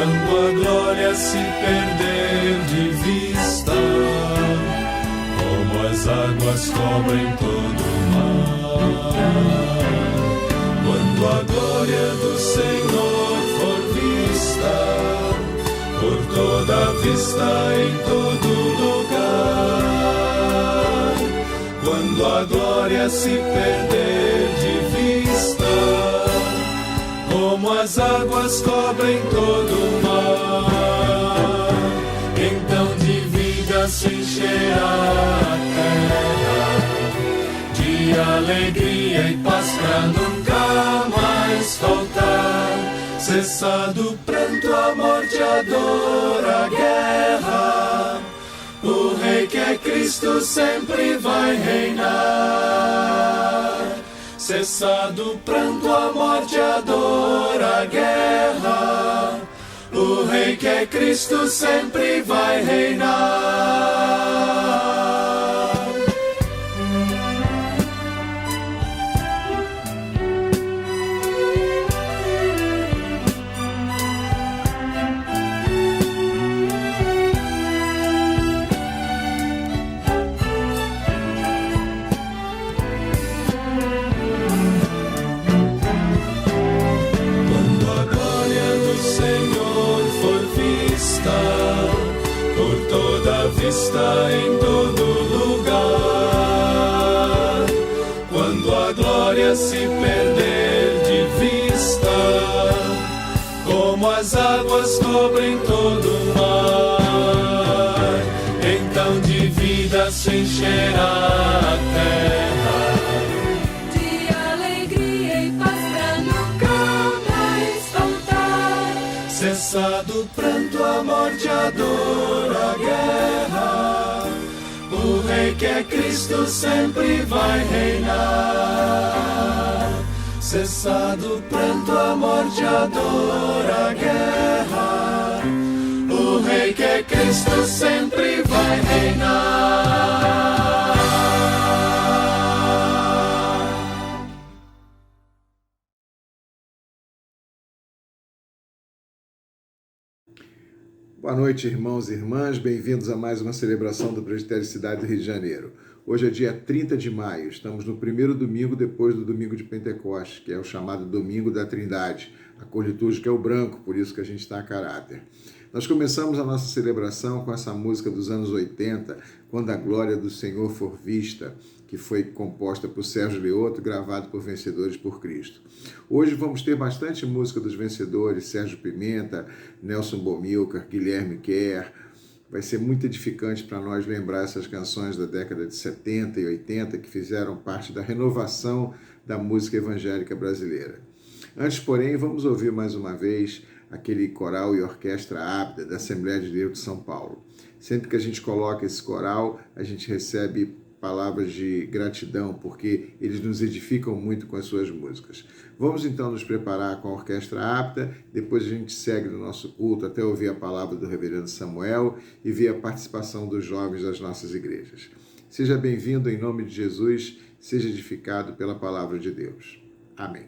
quando a glória se perder de vista, como as águas cobrem todo o mar. Quando a glória do Senhor for vista, por toda a vista em todo lugar. Quando a glória se perder de vista, como as águas cobrem todo o mar, então de vida se encherá a terra, de alegria e paz pra nunca mais faltar. Cessado o pranto, a morte, a dor, a guerra, o Rei que é Cristo sempre vai reinar. Cessado o pranto, a morte, a dor, a guerra, o Rei que é Cristo sempre vai reinar. Está em todo lugar. Quando a glória se perder de vista, como as águas cobrem todo o mar, então de vida se encherá a terra, de alegria e paz pra nunca mais faltar. Cessado o pranto, a morte, a dor, a guerra, o Rei que é Cristo sempre vai reinar. Cessado o pranto, a morte, a dor, a guerra, o Rei que é Cristo sempre vai reinar. Boa noite, irmãos e irmãs, bem-vindos a mais uma celebração do Presbitério Cidade do Rio de Janeiro. Hoje é dia 30 de maio, estamos no primeiro domingo depois do domingo de Pentecostes, que é o chamado Domingo da Trindade. A cor litúrgica é o branco, por isso que a gente está a caráter. Nós começamos a nossa celebração com essa música dos anos 80, Quando a Glória do Senhor For Vista, que foi composta por Sérgio Leoto, gravado por Vencedores por Cristo. Hoje vamos ter bastante música dos vencedores, Sérgio Pimenta, Nelson Bomilcar, Guilherme Kerr. Vai ser muito edificante para nós lembrar essas canções da década de 70 e 80 que fizeram parte da renovação da música evangélica brasileira. Antes, porém, vamos ouvir mais uma vez aquele coral e orquestra Ábida da Assembleia de Deus de São Paulo. Sempre que a gente coloca esse coral, a gente recebe palavras de gratidão, porque eles nos edificam muito com as suas músicas. Vamos então nos preparar com a Orquestra Ábida, depois a gente segue no nosso culto até ouvir a palavra do reverendo Samuel e ver a participação dos jovens das nossas igrejas. Seja bem-vindo em nome de Jesus, seja edificado pela palavra de Deus. Amém.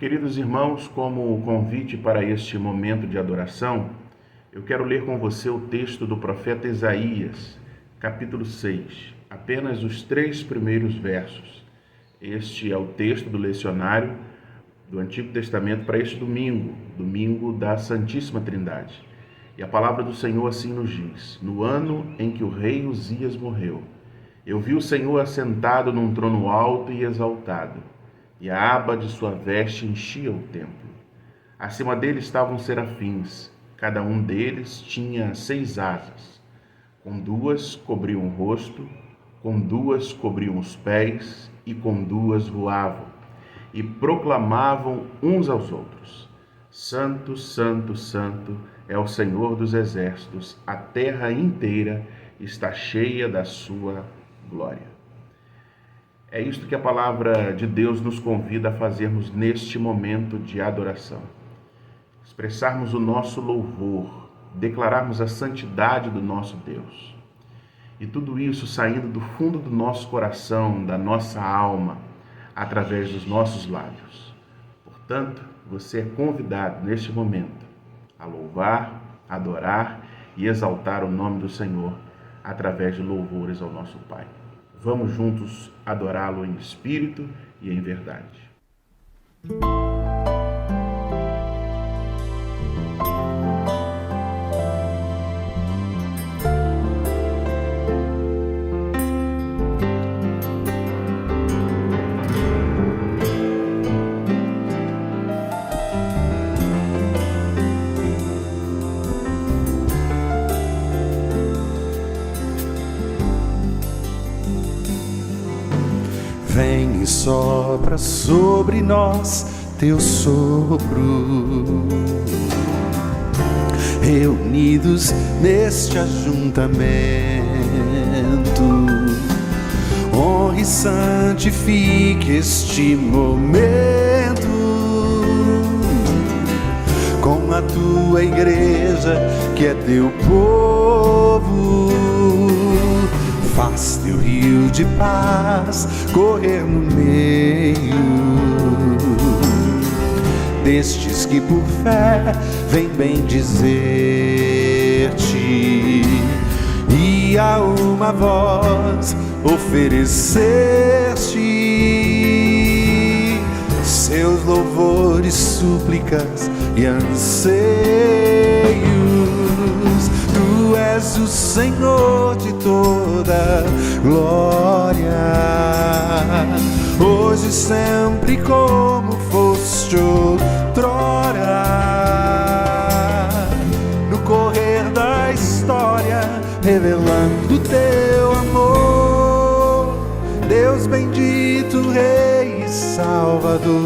Queridos irmãos, como convite para este momento de adoração, eu quero ler com você o texto do profeta Isaías, capítulo 6, apenas os 3 primeiros versos. Este é o texto do lecionário do Antigo Testamento para este domingo, domingo da Santíssima Trindade. E a palavra do Senhor assim nos diz: no ano em que o rei Uzias morreu, eu vi o Senhor assentado num trono alto e exaltado, e a aba de sua veste enchia o templo. Acima dele estavam serafins, cada um deles tinha 6 asas. Com 2 cobriam o rosto, com 2 cobriam os pés, e com 2 voavam, e proclamavam uns aos outros: Santo, Santo, Santo é o Senhor dos exércitos, a terra inteira está cheia da sua glória. É isto que a palavra de Deus nos convida a fazermos neste momento de adoração. Expressarmos o nosso louvor, declararmos a santidade do nosso Deus. E tudo isso saindo do fundo do nosso coração, da nossa alma, através dos nossos lábios. Portanto, você é convidado neste momento a louvar, adorar e exaltar o nome do Senhor através de louvores ao nosso Pai. Vamos juntos adorá-lo em espírito e em verdade. Vem e sopra sobre nós teu sopro, reunidos neste ajuntamento. Honre e santifique este momento com a tua igreja, que é teu povo. Faz teu rio de paz correr no meio destes que por fé vem bem dizer-te, e a uma voz oferecer-te seus louvores, súplicas e anseios. Tu és o Senhor de toda glória, hoje e sempre, como foste outrora. No correr da história, revelando teu amor, Deus bendito, Rei e Salvador.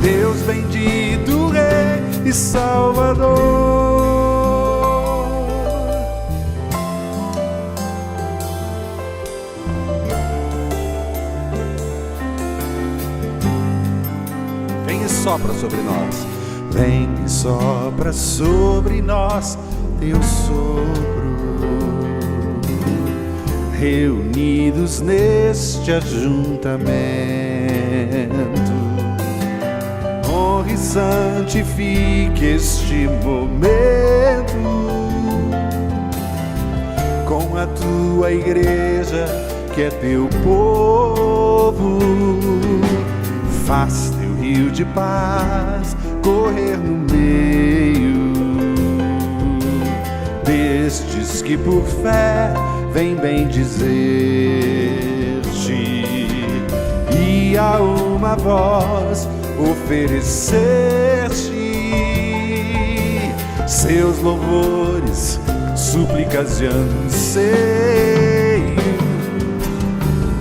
Deus bendito, Rei e Salvador. Vem e sopra sobre nós, vem e sopra sobre nós teu sopro, reunidos neste ajuntamento. Honre e santifique este momento com a tua igreja, que é teu povo. Faz teu rio de paz correr no meio destes que por fé vem bem dizer-te, e a uma voz oferecer-te seus louvores, súplicas e anseios.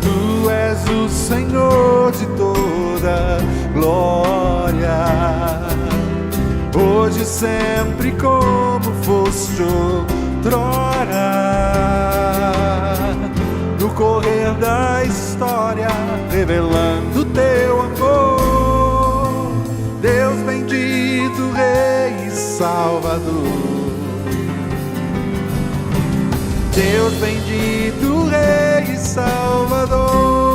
Tu és o Senhor de toda glória, hoje e sempre, como foste outrora. No correr da história, revelando teu amor, Deus bendito, Rei e Salvador. Deus bendito, Rei e Salvador.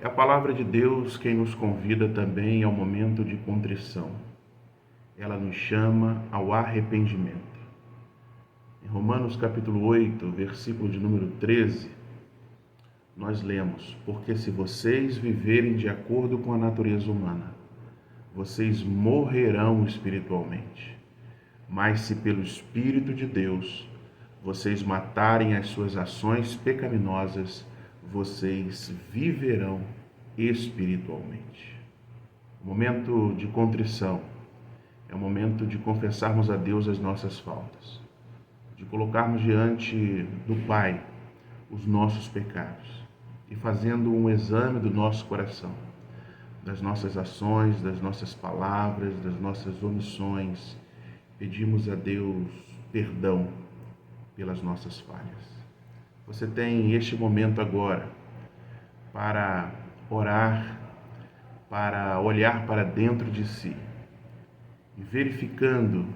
É a palavra de Deus quem nos convida também ao momento de contrição. Ela nos chama ao arrependimento. Em Romanos capítulo 8, versículo de número 13, nós lemos: porque se vocês viverem de acordo com a natureza humana, vocês morrerão espiritualmente. Mas se pelo Espírito de Deus vocês matarem as suas ações pecaminosas, vocês viverão espiritualmente. O momento de contrição é o momento de confessarmos a Deus as nossas faltas, de colocarmos diante do Pai os nossos pecados e fazendo um exame do nosso coração, das nossas ações, das nossas palavras, das nossas omissões. Pedimos a Deus perdão pelas nossas falhas. Você tem este momento agora para orar, para olhar para dentro de si e verificando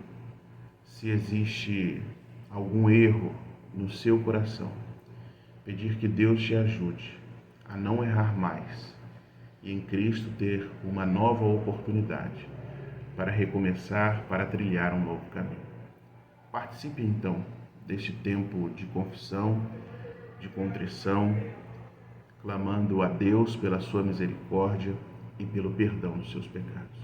se existe algum erro no seu coração. Pedir que Deus te ajude a não errar mais e em Cristo ter uma nova oportunidade para recomeçar, para trilhar um novo caminho. Participe então deste tempo de confissão, de contrição, clamando a Deus pela sua misericórdia e pelo perdão dos seus pecados.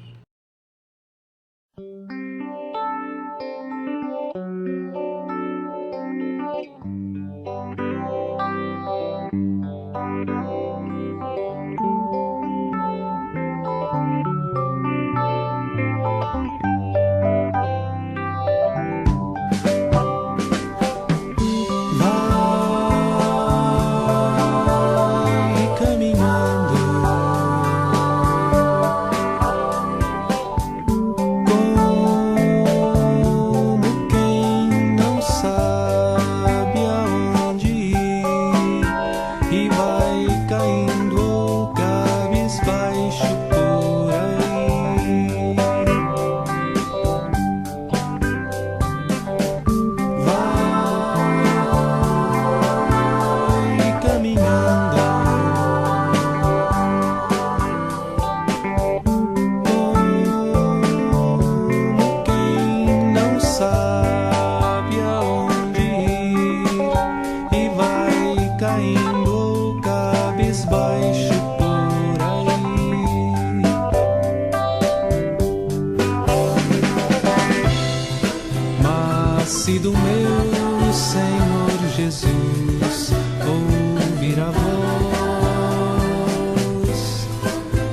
Se do meu Senhor Jesus ouvir a voz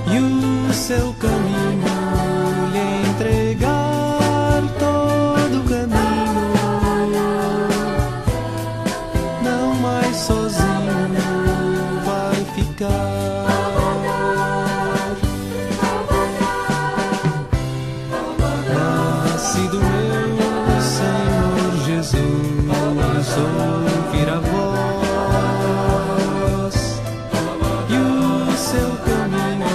e o seu caminho lhe entregar todo o caminho, não mais sozinho vai ficar. Mas se do meu ouvir a voz e o seu caminho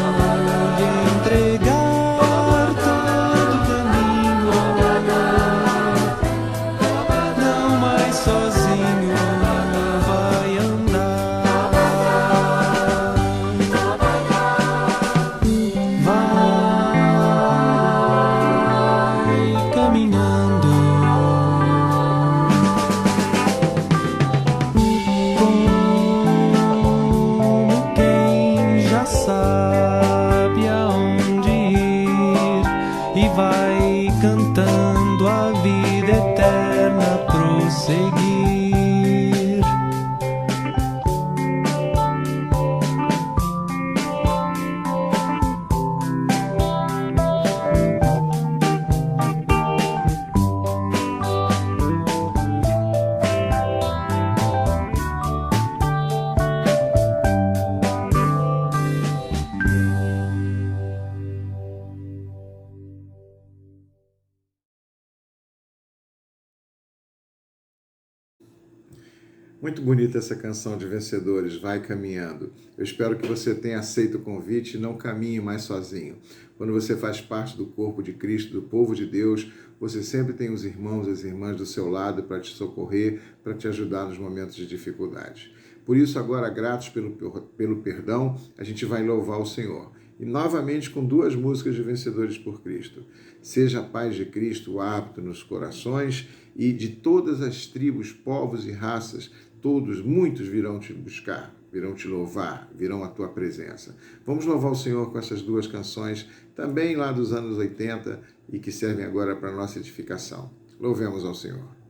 lhe entregar todo o caminho, não mais sozinho vai andar, vai caminhando sabe aonde ir e vai cantando a vida eterna prosseguir. Muito bonita essa canção de Vencedores, Vai Caminhando. Eu espero que você tenha aceito o convite e não caminhe mais sozinho. Quando você faz parte do corpo de Cristo, do povo de Deus, você sempre tem os irmãos e as irmãs do seu lado para te socorrer, para te ajudar nos momentos de dificuldade. Por isso, agora, gratos pelo perdão, a gente vai louvar o Senhor. E novamente com 2 músicas de Vencedores por Cristo. Seja a paz de Cristo o hábito nos corações, e de todas as tribos, povos e raças, todos, muitos virão te buscar, virão te louvar, virão à tua presença. Vamos louvar o Senhor com essas 2 canções, também lá dos anos 80, e que servem agora para a nossa edificação. Louvemos ao Senhor.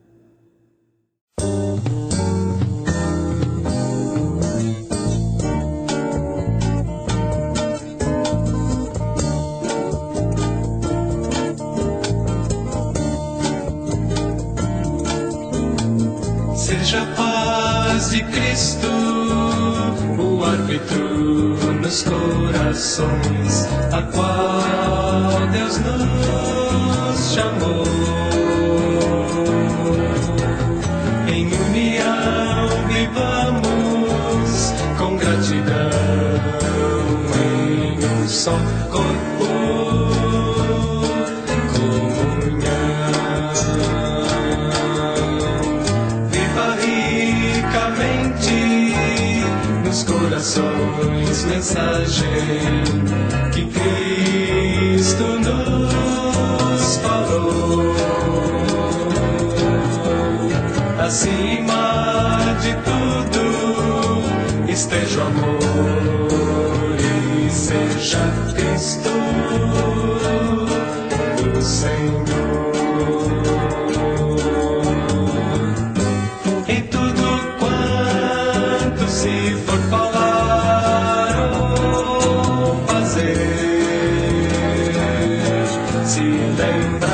Seja a paz de Cristo o árbitro nos corações, a qual Deus nos chamou. Em união vivamos com gratidão em um só corpo. Corações, mensagem que Cristo nos falou. Acima de tudo esteja o amor e seja Cristo o Senhor. Em tudo quanto se for falar ou fazer, se lembrar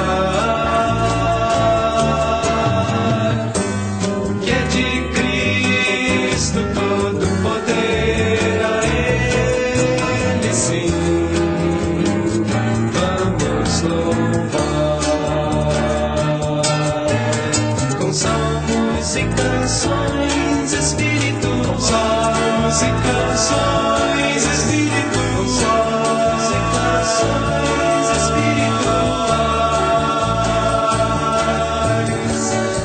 que é de Cristo todo poder, a Ele sim vamos louvar com salmos e canções, Espírito, salmos e canções, Espírito, salmos e canções espirituais.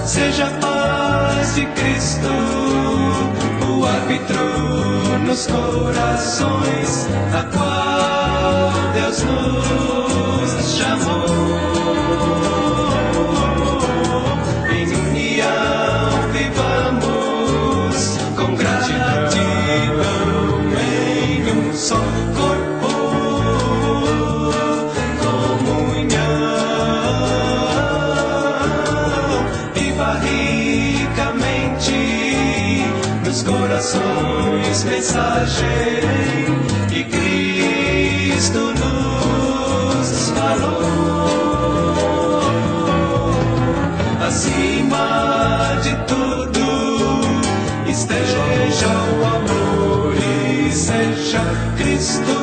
Seja a paz de Cristo o árbitro nos corações, a qual Deus nos chamou. Em união vivamos com gratidão em um só corpo, comunhão. Viva ricamente nos corações, mensagem que Cristo nos falou. Acima de tudo esteja o amor e seja Cristo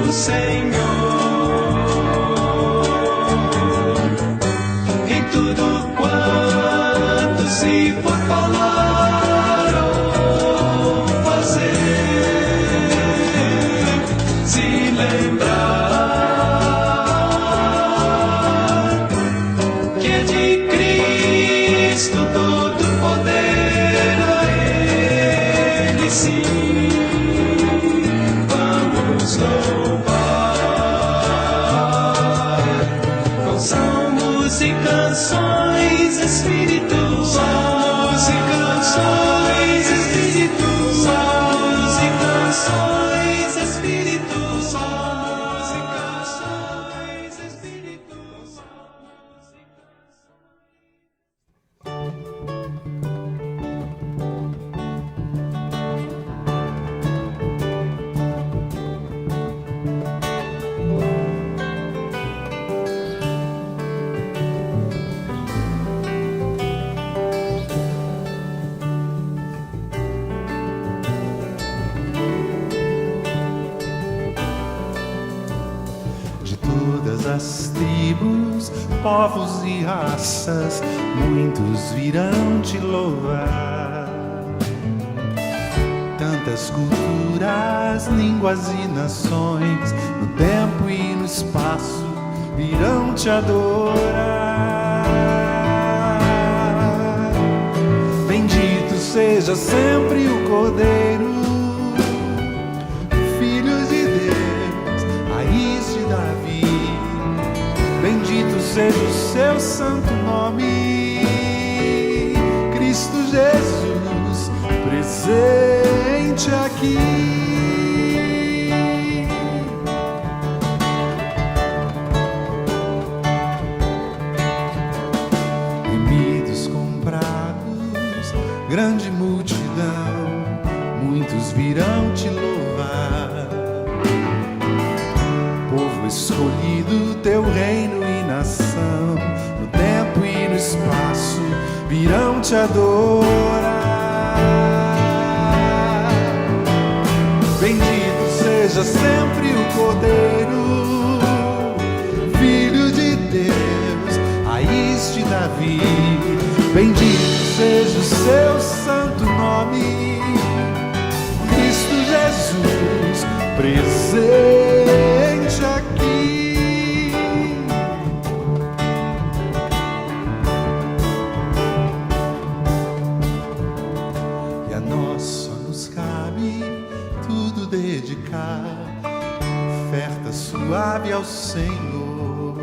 o Senhor. Em tudo quanto se for falar ou fazer, se lembrar que é de Cristo todo poder, a Ele sim vamos louvar com salmos e canções, Espírito, salmos e canções, Espírito, salmos e canções, Espírito, salmos e canções, Espírito, salmos e De todas as tribos, povos e raças, muitos virão te louvar. Tantas culturas, línguas e nações, no tempo e no espaço, virão te adorar. Bendito seja sempre o Cordeiro, Filho de Deus, raiz de Davi. Bendito seja o seu santo nome, Cristo Jesus, presente aqui. Grande multidão, muitos virão te louvar. Povo escolhido, teu reino e nação, no tempo e no espaço virão te adorar. Bendito seja sempre o Cordeiro, Filho de Deus, raiz de Davi. Bendito seja o seu santo nome, Cristo Jesus, presente aqui. E a nós só nos cabe tudo dedicar, oferta suave ao Senhor,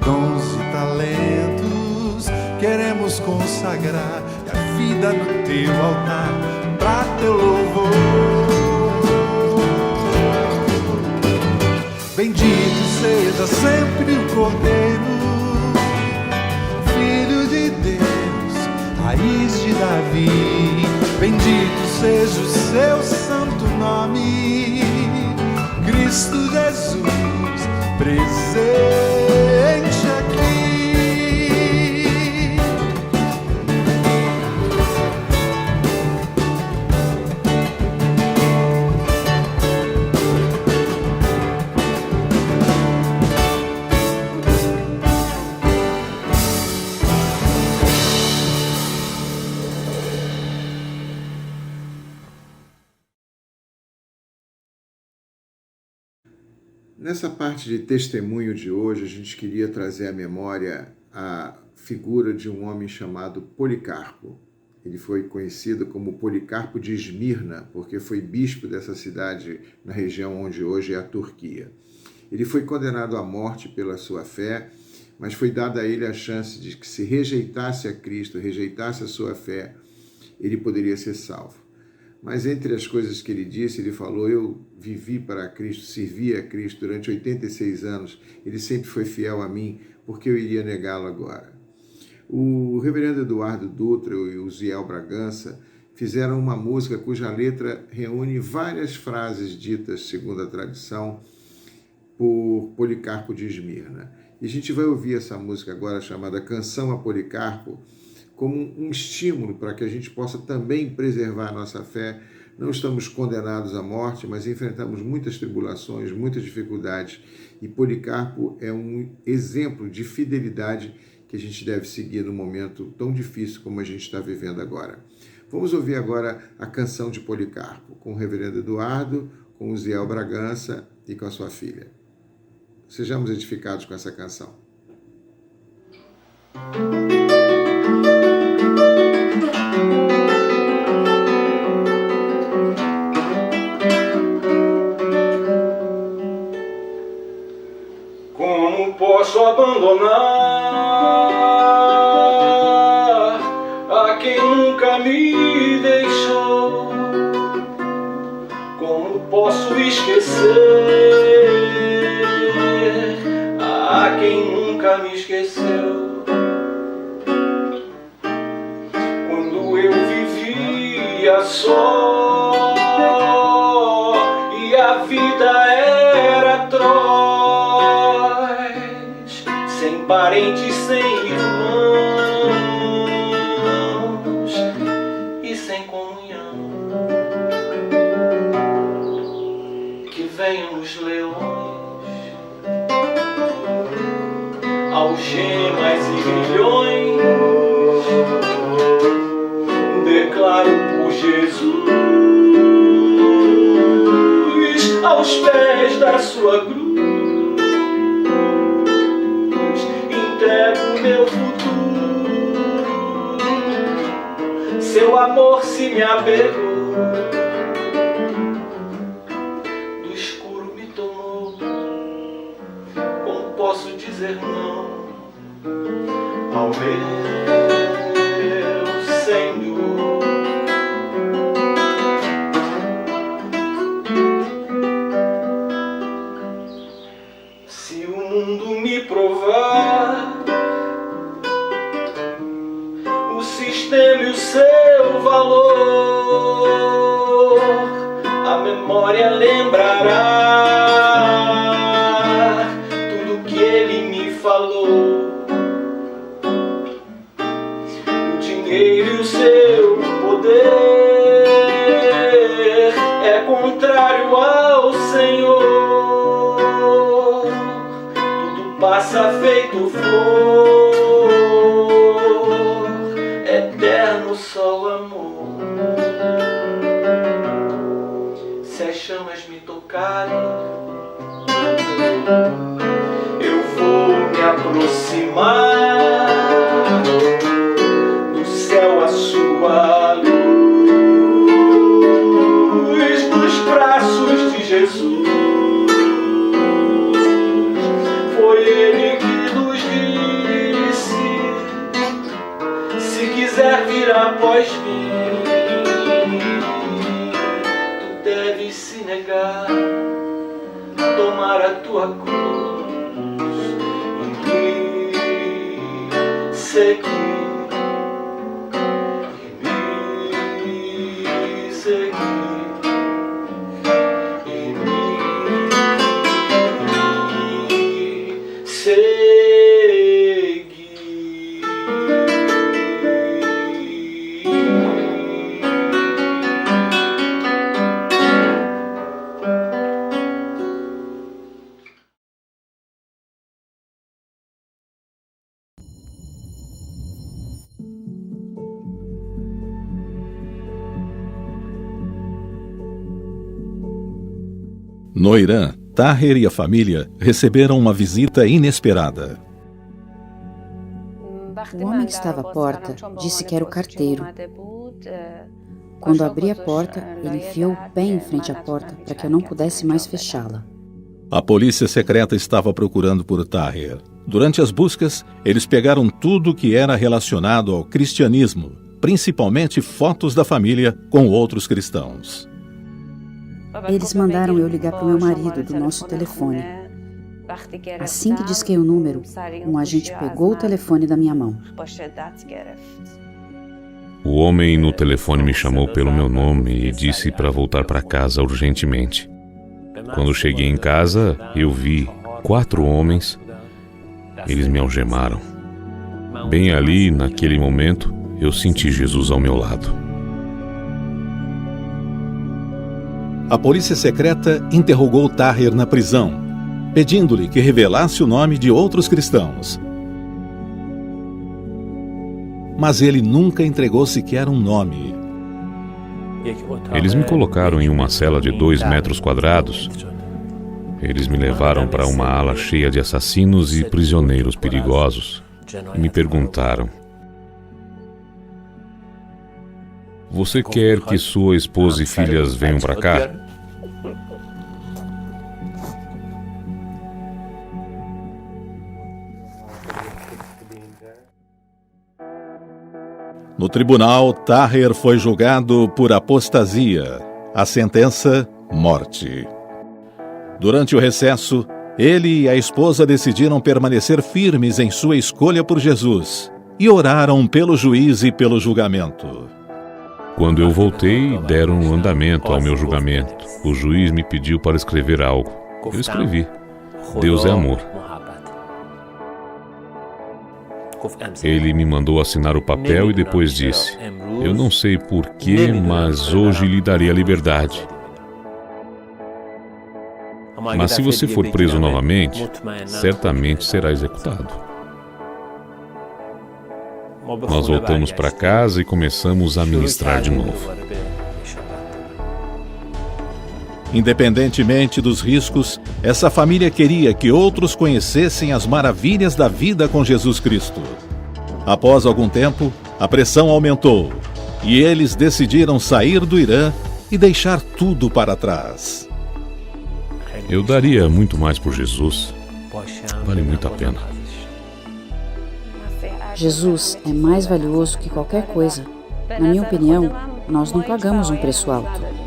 dons e talentos queremos consagrar, e a vida no teu altar, pra teu louvor. Bendito seja sempre o Cordeiro, Filho de Deus, raiz de Davi. Bendito seja o seu santo nome, Cristo Jesus, presente aqui. Nessa parte de testemunho de hoje, a gente queria trazer à memória a figura de um homem chamado Policarpo. Ele foi conhecido como Policarpo de Esmirna, porque foi bispo dessa cidade na região onde hoje é a Turquia. Ele foi condenado à morte pela sua fé, mas foi dada a ele a chance de que, se rejeitasse a Cristo, rejeitasse a sua fé, ele poderia ser salvo. Mas entre as coisas que ele disse, ele falou: eu vivi para Cristo, servi a Cristo durante 86 anos, ele sempre foi fiel a mim, porque eu iria negá-lo agora. O reverendo Eduardo Dutra e o Ziel Bragança fizeram uma música cuja letra reúne várias frases ditas, segundo a tradição, por Policarpo de Esmirna. E a gente vai ouvir essa música agora, chamada Canção a Policarpo, como um estímulo para que a gente possa também preservar a nossa fé. Não estamos condenados à morte, mas enfrentamos muitas tribulações, muitas dificuldades, e Policarpo é um exemplo de fidelidade que a gente deve seguir num momento tão difícil como a gente está vivendo agora. Vamos ouvir agora a canção de Policarpo, com o reverendo Eduardo, com o Ziel Bragança e com a sua filha. Sejamos edificados com essa canção. Como posso abandonar a quem nunca me deixou? Como posso esquecer a quem nunca me esqueceu? Quando eu vivia só e a vida era atroz, sem parentes, sem irmãos e sem comunhão, que venham os leões, algemas e grilhões, declaro por Jesus, aos pés da sua cruz, entrego meu futuro, seu amor se me apegou, do escuro me tomou. Como posso dizer não ao meu Senhor? Se o mundo me provar o sistema e o seu valor, a memória lembrará tudo que ele me falou. O dinheiro e o seu poder é contrário ao Senhor. Tudo passa feito flor, eterno só o amor. Se as chamas me tocarem, eu vou me aproximar do céu, a sua luz, nos braços de Jesus. Foi ele que nos disse: se quiser vir após mim, tu deves se negar, tomar a tua cruz e me seguir. No Irã, Taher e a família receberam uma visita inesperada. O homem que estava à porta disse que era o carteiro. Quando abri a porta, ele enfiou o pé em frente à porta para que eu não pudesse mais fechá-la. A polícia secreta estava procurando por Taher. Durante as buscas, eles pegaram tudo que era relacionado ao cristianismo, principalmente fotos da família com outros cristãos. Eles mandaram eu ligar para o meu marido do nosso telefone. Assim que disquei o número, um agente pegou o telefone da minha mão. O homem no telefone me chamou pelo meu nome e disse para voltar para casa urgentemente. Quando cheguei em casa, eu vi 4 homens. Eles me algemaram. Bem ali, naquele momento, eu senti Jesus ao meu lado. A polícia secreta interrogou Taher na prisão, pedindo-lhe que revelasse o nome de outros cristãos. Mas ele nunca entregou sequer um nome. Eles me colocaram em uma cela de 2 metros quadrados. Eles me levaram para uma ala cheia de assassinos e prisioneiros perigosos e me perguntaram: você quer que sua esposa e filhas venham para cá? No tribunal, Taher foi julgado por apostasia. A sentença, morte. Durante o recesso, ele e a esposa decidiram permanecer firmes em sua escolha por Jesus e oraram pelo juiz e pelo julgamento. Quando eu voltei, deram andamento ao meu julgamento. O juiz me pediu para escrever algo. Eu escrevi: Deus é amor. Ele me mandou assinar o papel e depois disse: eu não sei porquê, mas hoje lhe darei a liberdade. Mas se você for preso novamente, certamente será executado. Nós voltamos para casa e começamos a ministrar de novo. Independentemente dos riscos, essa família queria que outros conhecessem as maravilhas da vida com Jesus Cristo. Após algum tempo, a pressão aumentou. e eles decidiram sair do Irã e deixar tudo para trás. Eu daria muito mais por Jesus. Vale muito a pena. Jesus é mais valioso que qualquer coisa. Na minha opinião, nós não pagamos um preço alto.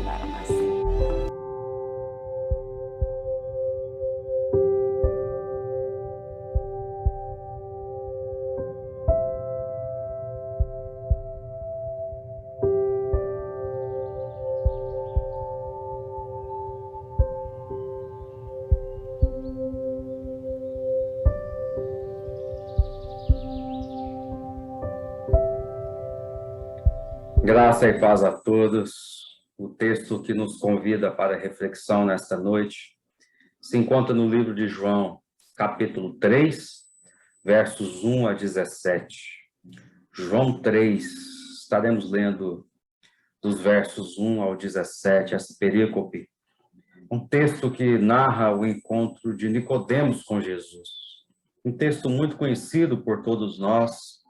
Graça e paz a todos. O texto que nos convida para a reflexão nesta noite se encontra no livro de João, capítulo 3, versos 1 a 17. João 3, estaremos lendo dos versos 1 ao 17, essa perícope. Um texto que narra o encontro de Nicodemos com Jesus. Um texto muito conhecido por todos nós,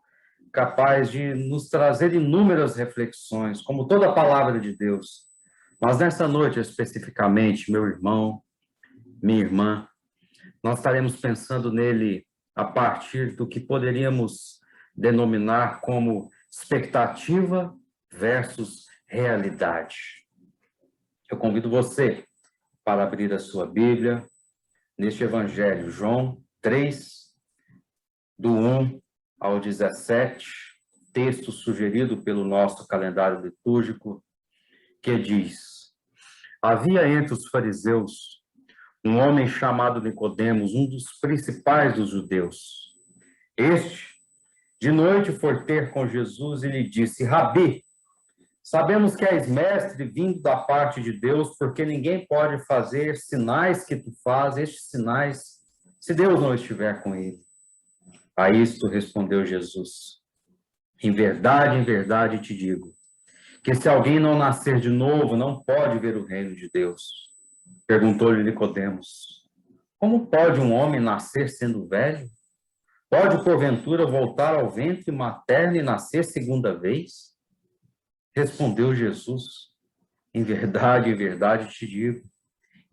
capaz de nos trazer inúmeras reflexões, como toda a palavra de Deus. Mas nessa noite, especificamente, meu irmão, minha irmã, nós estaremos pensando nele a partir do que poderíamos denominar como expectativa versus realidade. Eu convido você para abrir a sua Bíblia neste Evangelho, João 3, do 1 ao 17, texto sugerido pelo nosso calendário litúrgico, que diz: havia entre os fariseus um homem chamado Nicodemos, um dos principais dos judeus. Este, de noite, foi ter com Jesus e lhe disse: Rabi, sabemos que és mestre vindo da parte de Deus, porque ninguém pode fazer sinais que tu fazes, estes sinais, se Deus não estiver com ele. A isto respondeu Jesus: em verdade te digo, que se alguém não nascer de novo, não pode ver o reino de Deus. Perguntou-lhe Nicodemos: como pode um homem nascer sendo velho? Pode, porventura, voltar ao ventre materno e nascer segunda vez? Respondeu Jesus: em verdade te digo,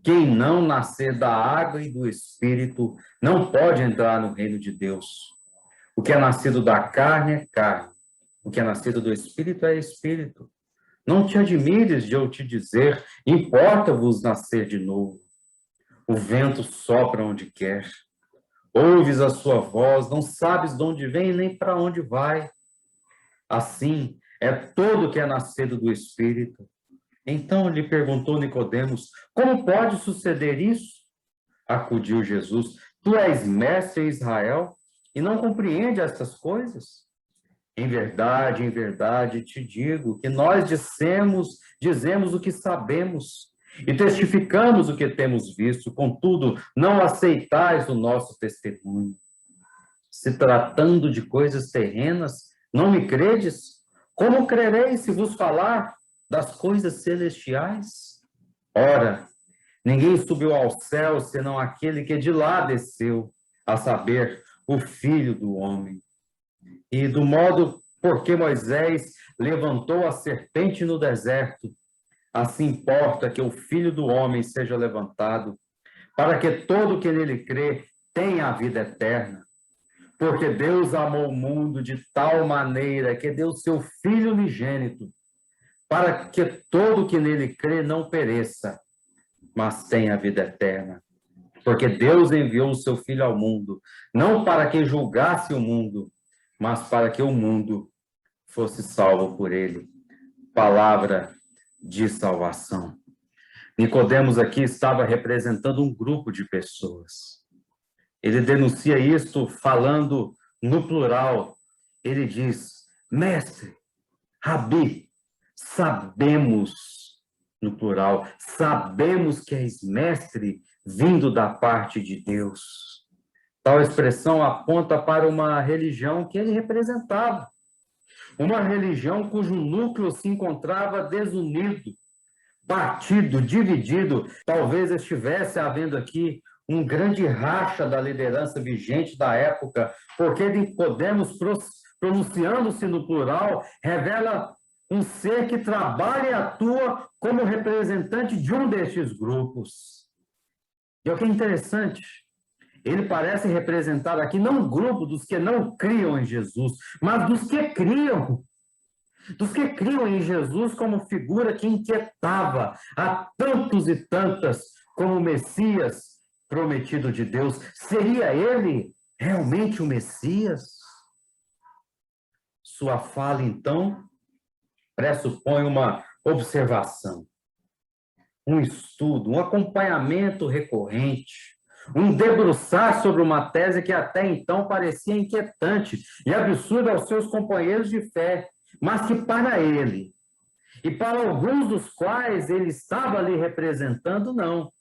quem não nascer da água e do Espírito não pode entrar no reino de Deus. O que é nascido da carne é carne, o que é nascido do Espírito é Espírito. Não te admires de eu te dizer: importa-vos nascer de novo. O vento sopra onde quer. Ouves a sua voz, não sabes de onde vem nem para onde vai. Assim é todo que é nascido do Espírito. Então lhe perguntou Nicodemos: como pode suceder isso? Acudiu Jesus: tu és mestre em Israel e não compreende estas coisas? Em verdade te digo que nós dizemos o que sabemos e testificamos o que temos visto, contudo, não aceitais o nosso testemunho. Se tratando de coisas terrenas, não me credes? Como crereis se vos falar das coisas celestiais? Ora, ninguém subiu ao céu senão aquele que de lá desceu, a saber, o Filho do Homem. E do modo por que Moisés levantou a serpente no deserto, assim importa que o Filho do Homem seja levantado, para que todo que nele crê tenha a vida eterna. Porque Deus amou o mundo de tal maneira que deu seu Filho unigênito, para que todo que nele crê não pereça, mas tenha a vida eterna. Porque Deus enviou o seu Filho ao mundo, não para que julgasse o mundo, mas para que o mundo fosse salvo por ele. Palavra de salvação. Nicodemos aqui estava representando um grupo de pessoas. Ele denuncia isto falando no plural. Ele diz: mestre, Rabi, sabemos, no plural, sabemos que és mestre vindo da parte de Deus. Tal expressão aponta para uma religião que ele representava. Uma religião cujo núcleo se encontrava desunido, partido, dividido. Talvez estivesse havendo aqui um grande racha da liderança vigente da época, porque Nicodemos, pronunciando-se no plural, revela um ser que trabalha e atua como representante de um destes grupos. E o que é interessante, ele parece representar aqui não um grupo dos que não criam em Jesus, mas dos que criam. Dos que criam em Jesus como figura que inquietava a tantos e tantas como o Messias prometido de Deus. Seria ele realmente o Messias? Sua fala, então, pressupõe uma observação, um estudo, um acompanhamento recorrente, um debruçar sobre uma tese que até então parecia inquietante e absurda aos seus companheiros de fé, mas que para ele, e para alguns dos quais ele estava ali representando, não.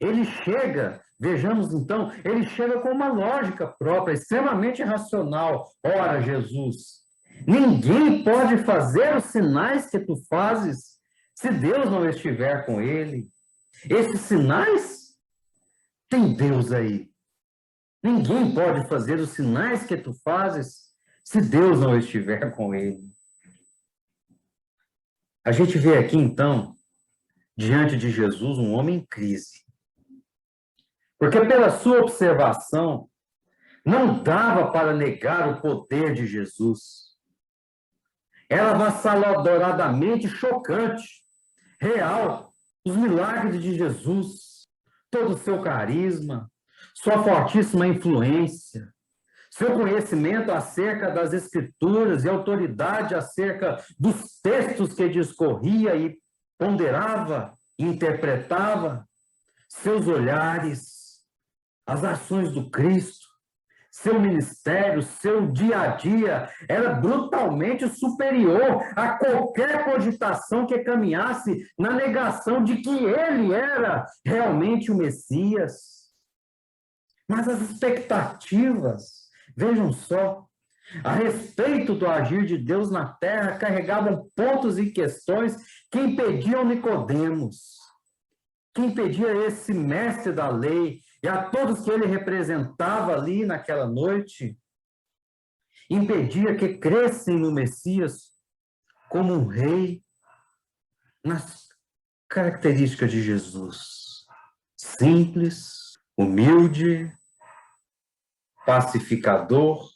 Ele chega, vejamos então, ele chega com uma lógica própria, extremamente racional. Ora, Jesus, ninguém pode fazer os sinais que tu fazes se Deus não estiver com ele. Esses sinais, tem Deus aí. Ninguém pode fazer os sinais que tu fazes se Deus não estiver com ele. A gente vê aqui, então, diante de Jesus, um homem em crise. Porque pela sua observação, não dava para negar o poder de Jesus. Era avassaladoramente chocante, real, os milagres de Jesus, todo o seu carisma, sua fortíssima influência, seu conhecimento acerca das Escrituras e autoridade acerca dos textos que discorria e ponderava e interpretava, seus olhares, as ações do Cristo, seu ministério, seu dia a dia, era brutalmente superior a qualquer cogitação que caminhasse na negação de que ele era realmente o Messias. Mas as expectativas, vejam só, a respeito do agir de Deus na terra, carregavam pontos e questões que impediam Nicodemos, que impedia esse mestre da lei e a todos que ele representava ali naquela noite, impedia que crescem no Messias como um rei, nas características de Jesus. Simples, humilde, pacificador.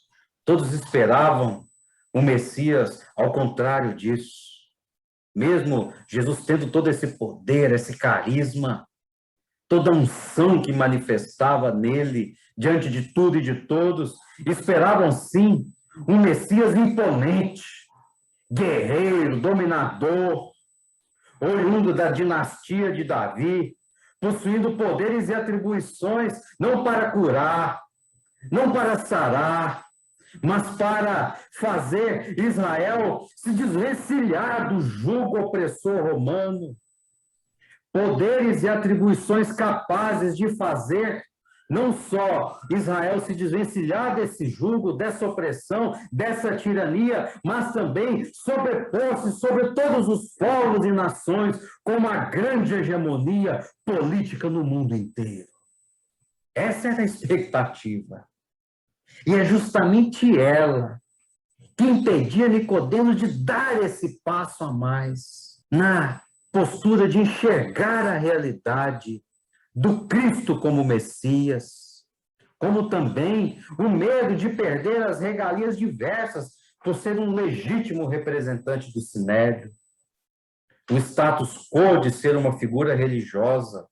Todos esperavam um Messias ao contrário disso. Mesmo Jesus tendo todo esse poder, esse carisma, toda a unção que manifestava nele, diante de tudo e de todos, esperavam sim um Messias imponente, guerreiro, dominador, oriundo da dinastia de Davi, possuindo poderes e atribuições não para curar, não para sarar, mas para fazer Israel se desvencilhar do jugo opressor romano. Poderes e atribuições capazes de fazer não só Israel se desvencilhar desse jugo, dessa opressão, dessa tirania, mas também sobrepor-se sobre todos os povos e nações com uma grande hegemonia política no mundo inteiro. Essa era a expectativa. E é justamente ela que impedia Nicodemos de dar esse passo a mais na postura de enxergar a realidade do Cristo como Messias, como também o medo de perder as regalias diversas por ser um legítimo representante do Sinédrio, o status quo de ser uma figura religiosa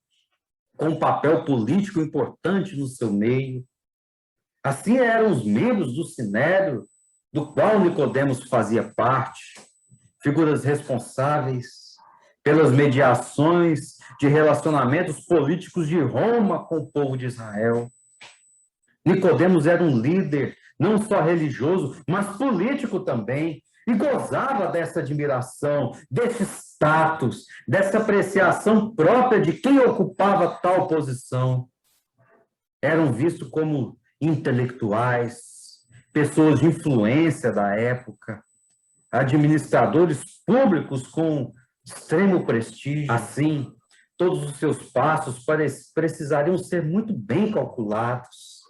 com um papel político importante no seu meio. Assim eram os membros do Sinédrio, do qual Nicodemos fazia parte, figuras responsáveis pelas mediações de relacionamentos políticos de Roma com o povo de Israel. Nicodemos era um líder, não só religioso, mas político também, e gozava dessa admiração, desse status, dessa apreciação própria de quem ocupava tal posição. Eram vistos como intelectuais, pessoas de influência da época, administradores públicos com extremo prestígio. Assim, todos os seus passos precisariam ser muito bem calculados,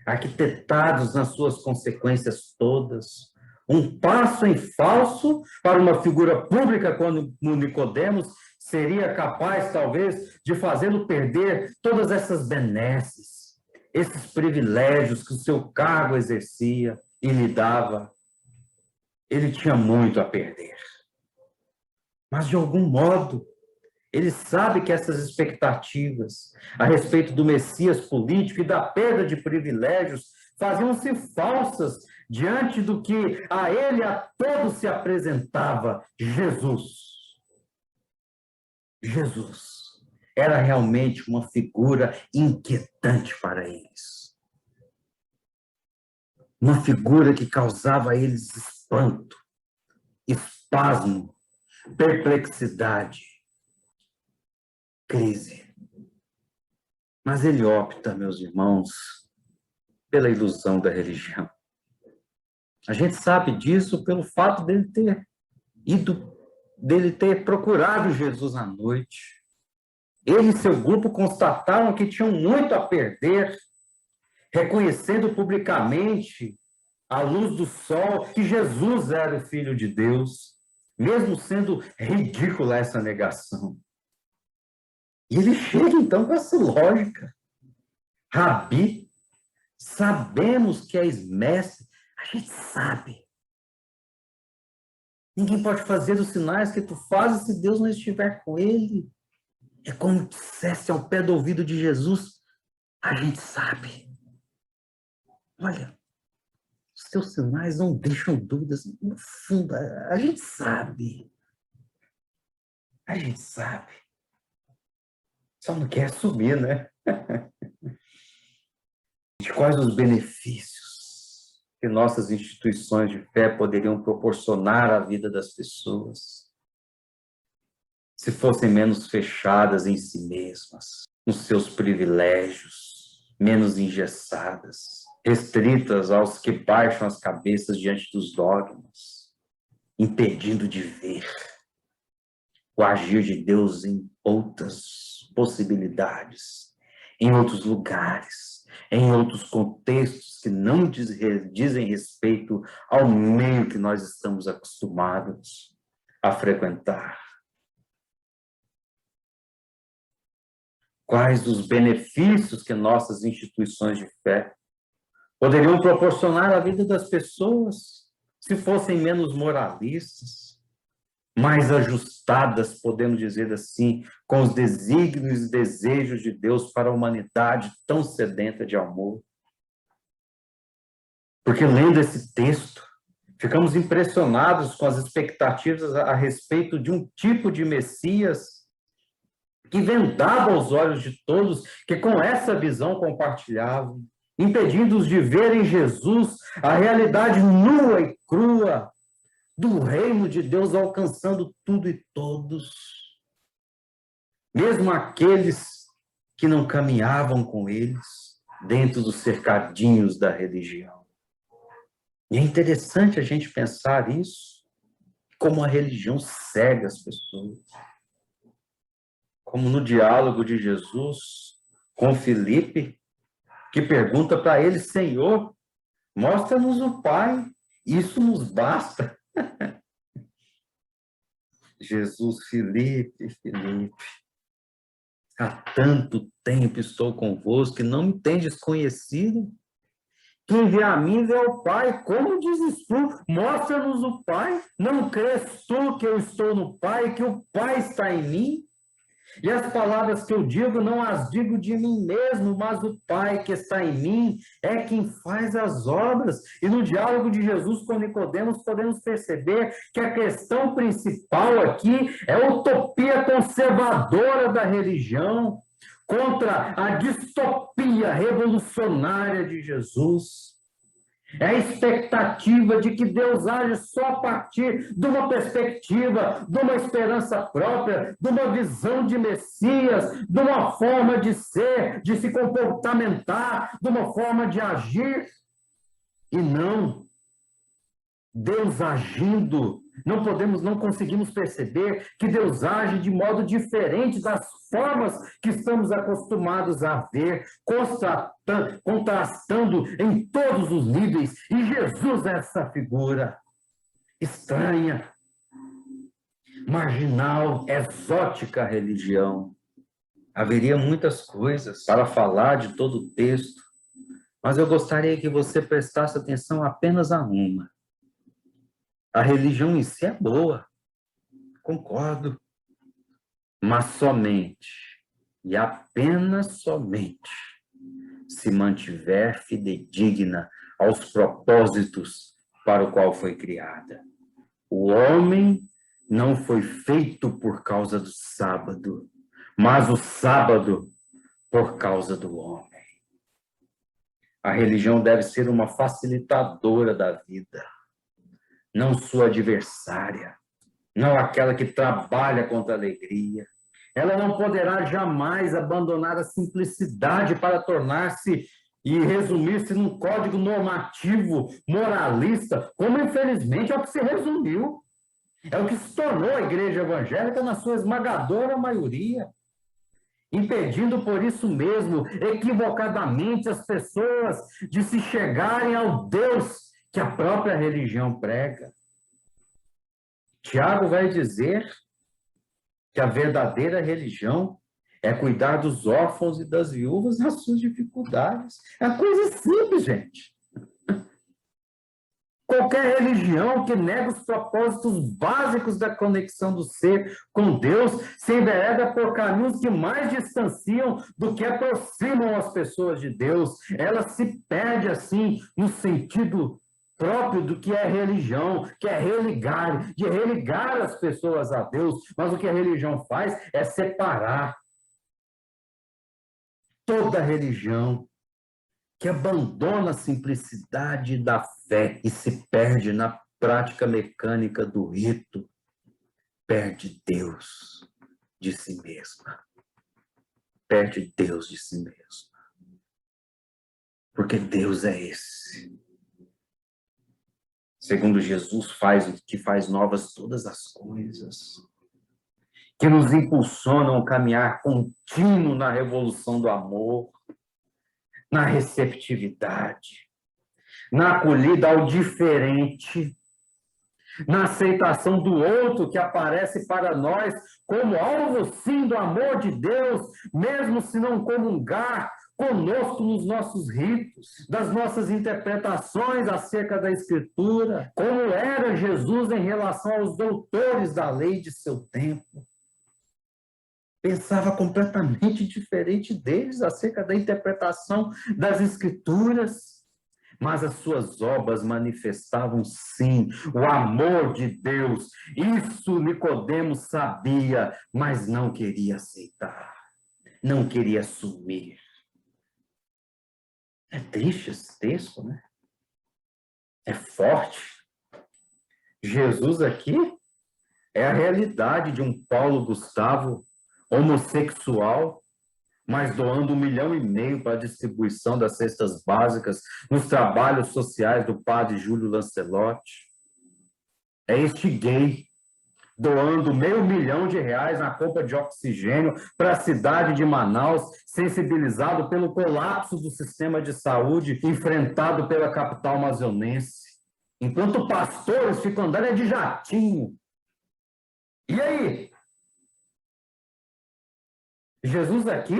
arquitetados nas suas consequências todas, Um passo em falso para uma figura pública como Nicodemos seria capaz, talvez, de fazê-lo perder todas essas benesses, esses privilégios que o seu cargo exercia e lhe dava. Ele tinha muito a perder. Mas, de algum modo, ele sabe que essas expectativas a respeito do Messias político e da perda de privilégios faziam-se falsas diante do que a ele a todos se apresentava Jesus. Jesus era realmente uma figura inquietante para eles. Uma figura que causava a eles espanto, espasmo, perplexidade, crise. Mas ele opta, meus irmãos, pela ilusão da religião. A gente sabe disso pelo fato dele ter procurado Jesus à noite. Ele e seu grupo constataram que tinham muito a perder, reconhecendo publicamente, à luz do sol, que Jesus era o Filho de Deus, mesmo sendo ridícula essa negação. E ele chega, então, com essa lógica. Rabi, sabemos que és mestre. A gente sabe. Ninguém pode fazer os sinais que tu fazes se Deus não estiver com ele. É como dissesse ao pé do ouvido de Jesus, a gente sabe. Olha, os teus sinais não deixam dúvidas. No fundo, a gente sabe. A gente sabe. Só não quer assumir, né? De quais os benefícios que nossas instituições de fé poderiam proporcionar à vida das pessoas se fossem menos fechadas em si mesmas, nos seus privilégios, menos engessadas, restritas aos que baixam as cabeças diante dos dogmas, impedindo de ver o agir de Deus em outras possibilidades, em outros lugares, em outros contextos que não dizem respeito ao meio que nós estamos acostumados a frequentar. Quais os benefícios que nossas instituições de fé poderiam proporcionar à vida das pessoas se fossem menos moralistas, mais ajustadas, podemos dizer assim, com os desígnios e desejos de Deus para a humanidade tão sedenta de amor. Porque lendo esse texto, ficamos impressionados com as expectativas a respeito de um tipo de Messias que vendava os olhos de todos que com essa visão compartilhavam, impedindo-os de ver em Jesus a realidade nua e crua do reino de Deus alcançando tudo e todos, mesmo aqueles que não caminhavam com eles dentro dos cercadinhos da religião. E é interessante a gente pensar isso, como a religião cega as pessoas. Como no diálogo de Jesus com Filipe, que pergunta para ele, Senhor, mostra-nos o Pai, isso nos basta. Jesus, Filipe, há tanto tempo estou convosco que não me tendes conhecido. Quem vê a mim vê o Pai, como dizes tu? Mostra-nos o Pai. Não crês tu que eu estou no Pai, que o Pai está em mim? E as palavras que eu digo, não as digo de mim mesmo, mas o Pai que está em mim é quem faz as obras. E no diálogo de Jesus com Nicodemos, podemos perceber que a questão principal aqui é a utopia conservadora da religião contra a distopia revolucionária de Jesus. É a expectativa de que Deus age só a partir de uma perspectiva, de uma esperança própria, de uma visão de Messias, de uma forma de ser, de se comportamentar, de uma forma de agir. E não, Deus agindo, não conseguimos perceber que Deus age de modo diferente das formas que estamos acostumados a ver, contrastando em todos os níveis. E Jesus é essa figura. estranha, marginal, exótica religião. Haveria muitas coisas para falar de todo o texto, mas eu gostaria que você prestasse atenção apenas a uma. A religião em si é boa, concordo, mas somente, e apenas somente, se mantiver fidedigna aos propósitos para o qual foi criada. O homem não foi feito por causa do sábado, mas o sábado por causa do homem. A religião deve ser uma facilitadora da vida, não sua adversária, não aquela que trabalha contra a alegria. Ela não poderá jamais abandonar a simplicidade para tornar-se e resumir-se num código normativo, moralista, como infelizmente é o que se resumiu. É o que se tornou a igreja evangélica na sua esmagadora maioria, impedindo por isso mesmo, equivocadamente, as pessoas de se chegarem ao Deus que a própria religião prega. Tiago vai dizer que a verdadeira religião é cuidar dos órfãos e das viúvas nas suas dificuldades. É uma coisa simples, gente. Qualquer religião que nega os propósitos básicos da conexão do ser com Deus se envereda por caminhos que mais distanciam do que aproximam as pessoas de Deus. Ela se perde, assim, no sentido próprio do que é religião, que é de religar as pessoas a Deus. Mas o que a religião faz é separar. Toda religião que abandona a simplicidade da fé e se perde na prática mecânica do rito, perde Deus de si mesma. Perde Deus de si mesma. Porque Deus é esse. Segundo Jesus, que faz novas todas as coisas, que nos impulsionam a caminhar contínuo na revolução do amor, na receptividade, na acolhida ao diferente, na aceitação do outro que aparece para nós como alvo, sim, do amor de Deus, mesmo se não comungar conosco nos nossos ritos, das nossas interpretações acerca da Escritura, como era Jesus em relação aos doutores da lei de seu tempo. Pensava completamente diferente deles acerca da interpretação das Escrituras, mas as suas obras manifestavam, sim, o amor de Deus. Isso Nicodemos sabia, mas não queria aceitar, não queria assumir. É triste esse texto, né? É forte. Jesus aqui é a realidade de um Paulo Gustavo homossexual, mas doando 1,5 milhão para a distribuição das cestas básicas nos trabalhos sociais do padre Júlio Lancelotti. É este gay doando R$500 milhão na compra de oxigênio para a cidade de Manaus, sensibilizado pelo colapso do sistema de saúde enfrentado pela capital amazonense. Enquanto pastores ficam andando de jatinho. E aí? Jesus aqui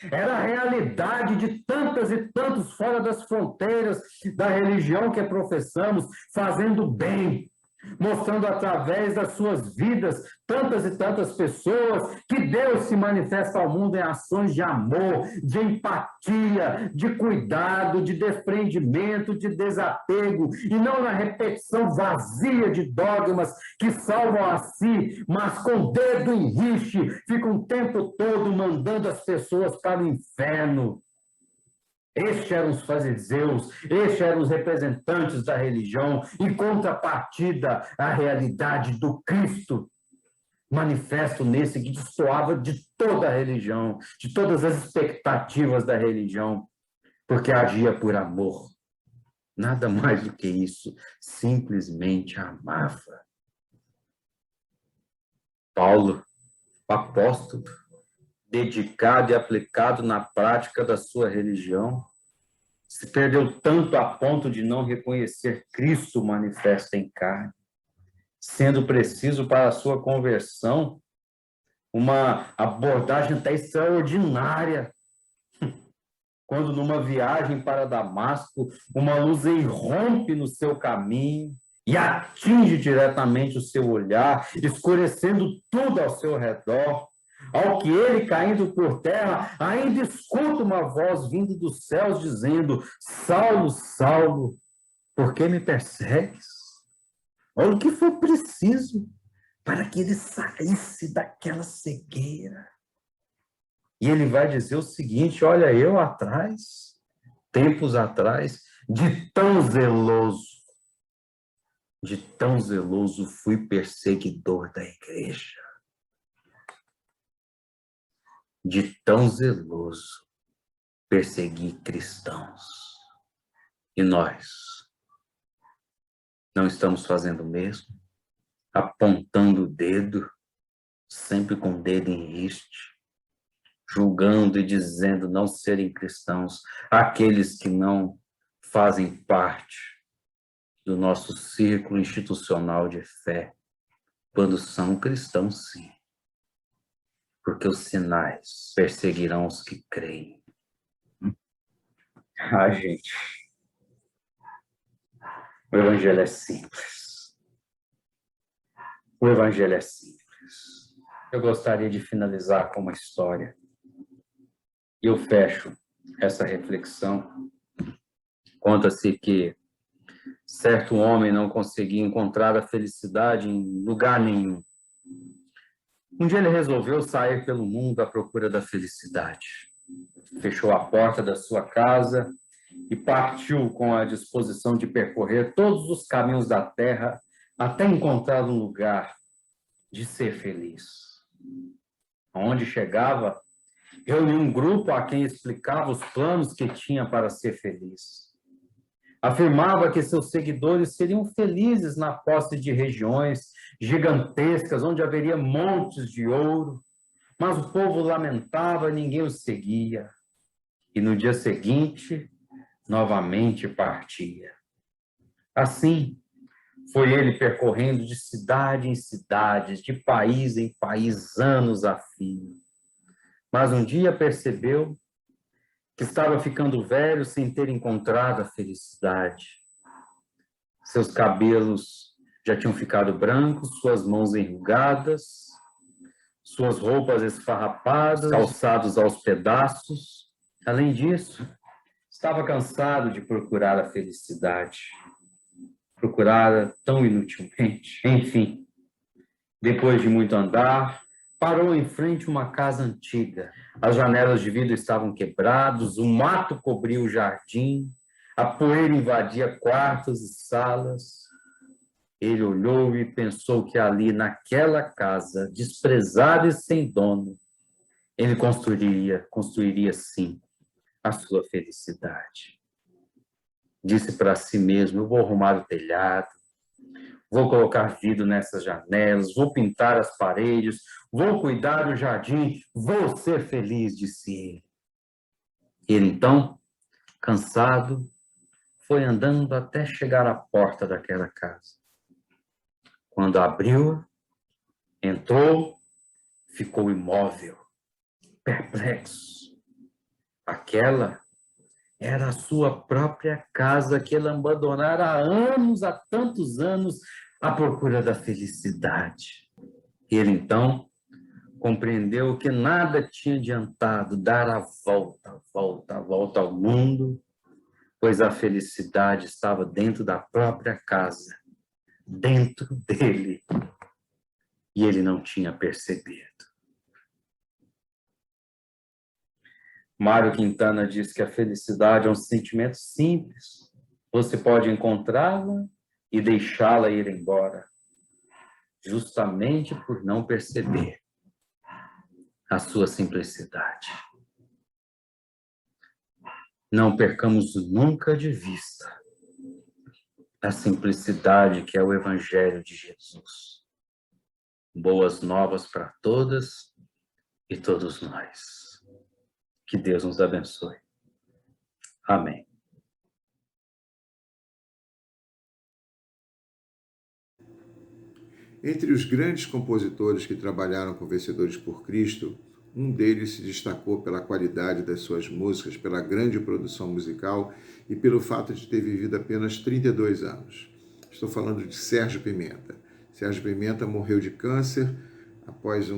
era a realidade de tantas e tantos fora das fronteiras da religião que professamos, fazendo bem, mostrando através das suas vidas tantas e tantas pessoas que Deus se manifesta ao mundo em ações de amor, de empatia, de cuidado, de desprendimento, de desapego, e não na repetição vazia de dogmas que salvam a si, mas com o dedo em rixe, ficam o tempo todo mandando as pessoas para o inferno. Estes eram os fariseus, estes eram os representantes da religião, em contrapartida à realidade do Cristo, manifesto nesse que destoava de toda a religião, de todas as expectativas da religião, porque agia por amor. Nada mais do que isso, simplesmente amava. Paulo, o apóstolo, dedicado e aplicado na prática da sua religião, se perdeu tanto a ponto de não reconhecer Cristo manifesto em carne. sendo preciso para a sua conversão uma abordagem até extraordinária. Quando numa viagem para Damasco, uma luz irrompe no seu caminho e atinge diretamente o seu olhar, escurecendo tudo ao seu redor. Ao que ele, caindo por terra, ainda escuta uma voz vindo dos céus dizendo: Saulo, Saulo, por que me persegues? Olha o que foi preciso para que ele saísse daquela cegueira. E ele vai dizer o seguinte: olha, eu atrás, tempos atrás, de tão zeloso fui perseguidor da igreja. De tão zeloso persegui cristãos. E nós não estamos fazendo o mesmo? Apontando o dedo, sempre com o dedo em riste, julgando e dizendo não serem cristãos aqueles que não fazem parte do nosso círculo institucional de fé, quando são cristãos, sim. Porque os sinais perseguirão os que creem. Gente, o evangelho é simples. O evangelho é simples. Eu gostaria de finalizar com uma história. E eu fecho essa reflexão. Conta-se que certo homem não conseguia encontrar a felicidade em lugar nenhum. Um dia ele resolveu sair pelo mundo à procura da felicidade. Fechou a porta da sua casa e partiu com a disposição de percorrer todos os caminhos da terra até encontrar um lugar de ser feliz. Onde chegava, reuniu um grupo a quem explicava os planos que tinha para ser feliz. Afirmava que seus seguidores seriam felizes na posse de regiões gigantescas, onde haveria montes de ouro, mas o povo lamentava e ninguém os seguia. E no dia seguinte, novamente partia. Assim, foi ele percorrendo de cidade em cidade, de país em país, anos a fio. Mas um dia percebeu que estava ficando velho sem ter encontrado a felicidade. Seus cabelos já tinham ficado brancos, suas mãos enrugadas, suas roupas esfarrapadas, calçados aos pedaços. Além disso, estava cansado de procurar a felicidade, procurada tão inutilmente. Enfim, depois de muito andar, parou em frente a uma casa antiga. As janelas de vidro estavam quebradas, o mato cobria o jardim, a poeira invadia quartos e salas. Ele olhou e pensou que ali, naquela casa, desprezada e sem dono, ele construiria sim, a sua felicidade. Disse para si mesmo: eu vou arrumar o telhado, vou colocar vidro nessas janelas, vou pintar as paredes, vou cuidar do jardim, vou ser feliz, disse ele. Ele, então, cansado, foi andando até chegar à porta daquela casa. Quando abriu, entrou, ficou imóvel, perplexo. Aquela era a sua própria casa que ele abandonara há anos, há tantos anos, à procura da felicidade. Ele, então, compreendeu que nada tinha adiantado dar a volta ao mundo, pois a felicidade estava dentro da própria casa, dentro dele, e ele não tinha percebido. Mário Quintana diz que a felicidade é um sentimento simples. Você pode encontrá-la e deixá-la ir embora, justamente por não perceber a sua simplicidade. Não percamos nunca de vista a simplicidade que é o Evangelho de Jesus. Boas novas para todas e todos nós. Que Deus nos abençoe. Amém. Entre os grandes compositores que trabalharam com Vencedores por Cristo, um deles se destacou pela qualidade das suas músicas, pela grande produção musical e pelo fato de ter vivido apenas 32 anos. Estou falando de Sérgio Pimenta. Sérgio Pimenta morreu de câncer após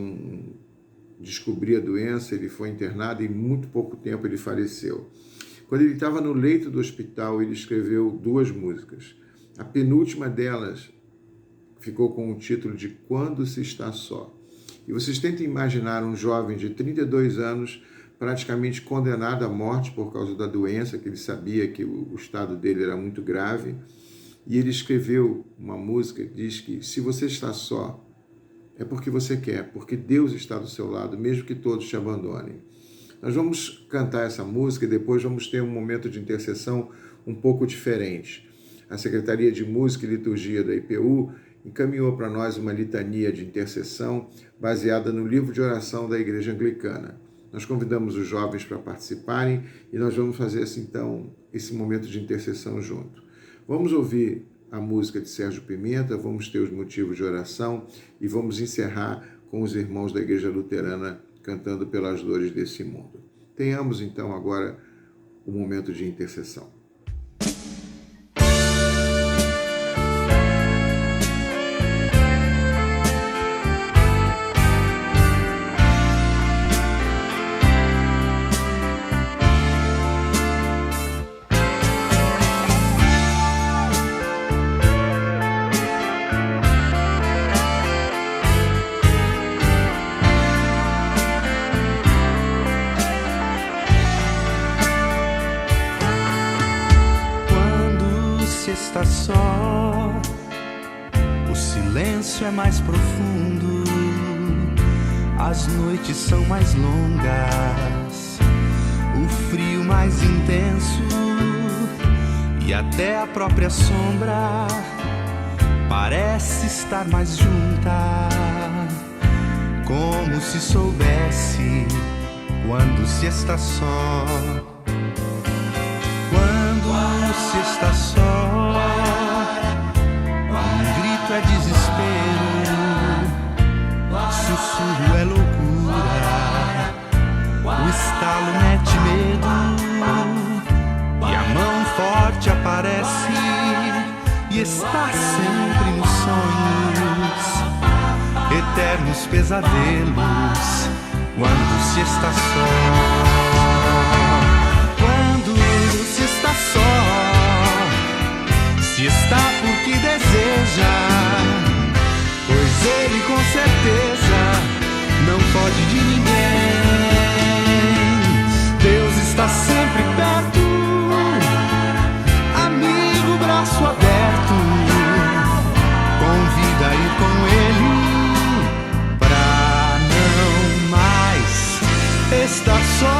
descobrir a doença, ele foi internado e em muito pouco tempo ele faleceu. Quando ele estava no leito do hospital, ele escreveu 2 músicas. A penúltima delas ficou com o título de Quando se está só. E vocês tentem imaginar um jovem de 32 anos praticamente condenado à morte por causa da doença, que ele sabia que o estado dele era muito grave. E ele escreveu uma música que diz que se você está só, é porque você quer, porque Deus está do seu lado, mesmo que todos te abandonem. Nós vamos cantar essa música e depois vamos ter um momento de intercessão um pouco diferente. A Secretaria de Música e Liturgia da IPU encaminhou para nós uma litania de intercessão baseada no livro de oração da Igreja Anglicana. Nós convidamos os jovens para participarem e nós vamos fazer então esse momento de intercessão junto. Vamos ouvir a música de Sérgio Pimenta, vamos ter os motivos de oração e vamos encerrar com os irmãos da Igreja Luterana cantando pelas dores desse mundo. Tenhamos então agora o momento de intercessão. Está só, o silêncio é mais profundo, as noites são mais longas, o frio mais intenso e até a própria sombra parece estar mais junta, como se soubesse quando se está só. Quando se está só, um grito é desespero, sussurro é loucura, o estalo mete medo, e a mão forte aparece e está sempre nos sonhos, eternos pesadelos, quando se está só. Se está porque deseja, pois ele com certeza não foge de ninguém. Deus está sempre perto, amigo, braço aberto, convida a ir com ele pra não mais estar só.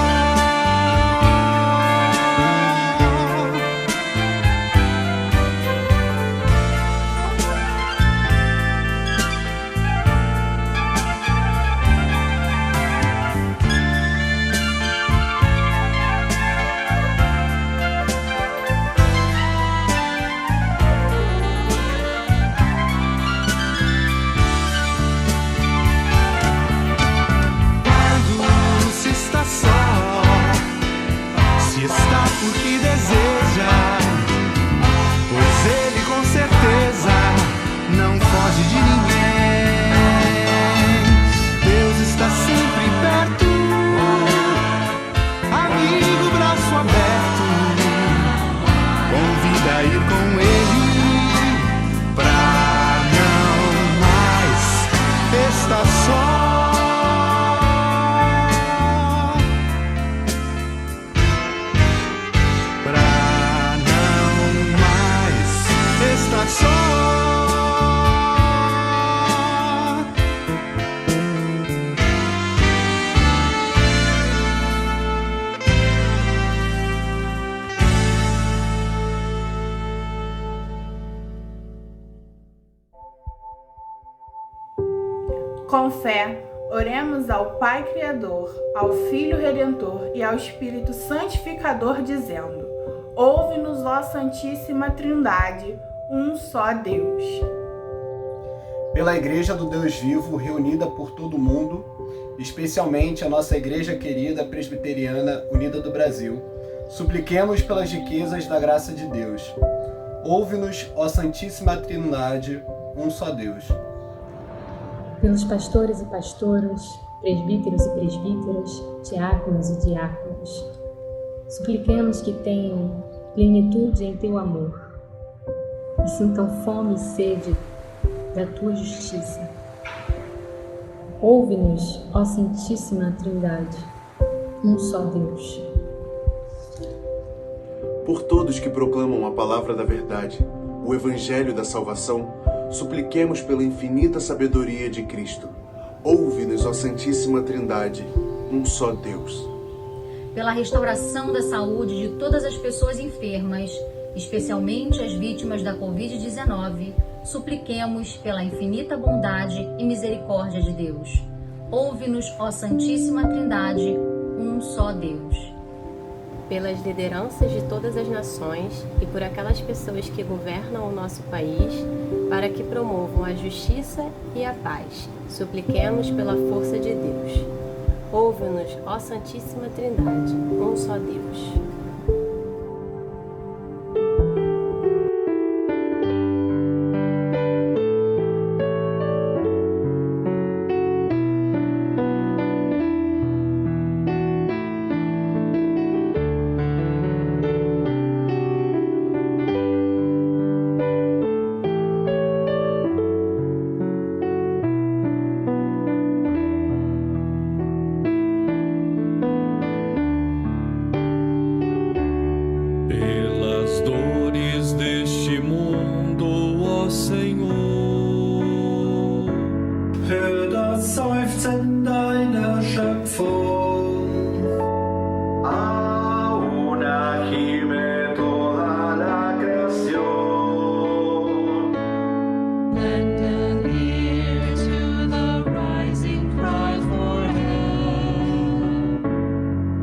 Com fé, oremos ao Pai Criador, ao Filho Redentor e ao Espírito Santificador, dizendo: ouve-nos, ó Santíssima Trindade, um só Deus. pela Igreja do Deus Vivo reunida por todo o mundo, especialmente a nossa Igreja querida Presbiteriana Unida do Brasil, supliquemos pelas riquezas da graça de Deus. Ouve-nos, ó Santíssima Trindade, um só Deus. Pelos pastores e pastoras, presbíteros e presbíteras, diáconos e diáconas, supliquemos que tenham plenitude em teu amor e sintam fome e sede da tua justiça. Ouve-nos, ó Santíssima Trindade, um só Deus. Por todos que proclamam a palavra da verdade, o Evangelho da salvação, supliquemos pela infinita sabedoria de Cristo. Ouve-nos, ó Santíssima Trindade, um só Deus. Pela restauração da saúde de todas as pessoas enfermas, especialmente as vítimas da Covid-19, supliquemos pela infinita bondade e misericórdia de Deus. Ouve-nos, ó Santíssima Trindade, um só Deus. Pelas lideranças de todas as nações e por aquelas pessoas que governam o nosso país, para que promovam a justiça e a paz, supliquemos pela força de Deus. Ouve-nos, ó Santíssima Trindade, um só Deus.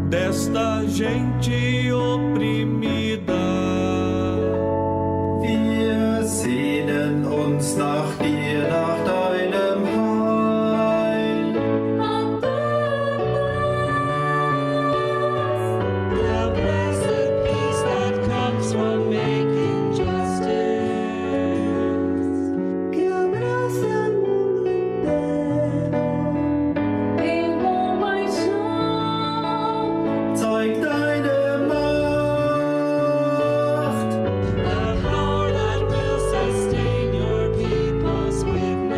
Desta gente oprimida, wir sehnen uns nach dir, nach deinem Heil. The blessed peace that comes from making justice. Que abrace al mundo entero. Em compaixão. Zeig deine Macht. The power that will sustain your people's witness.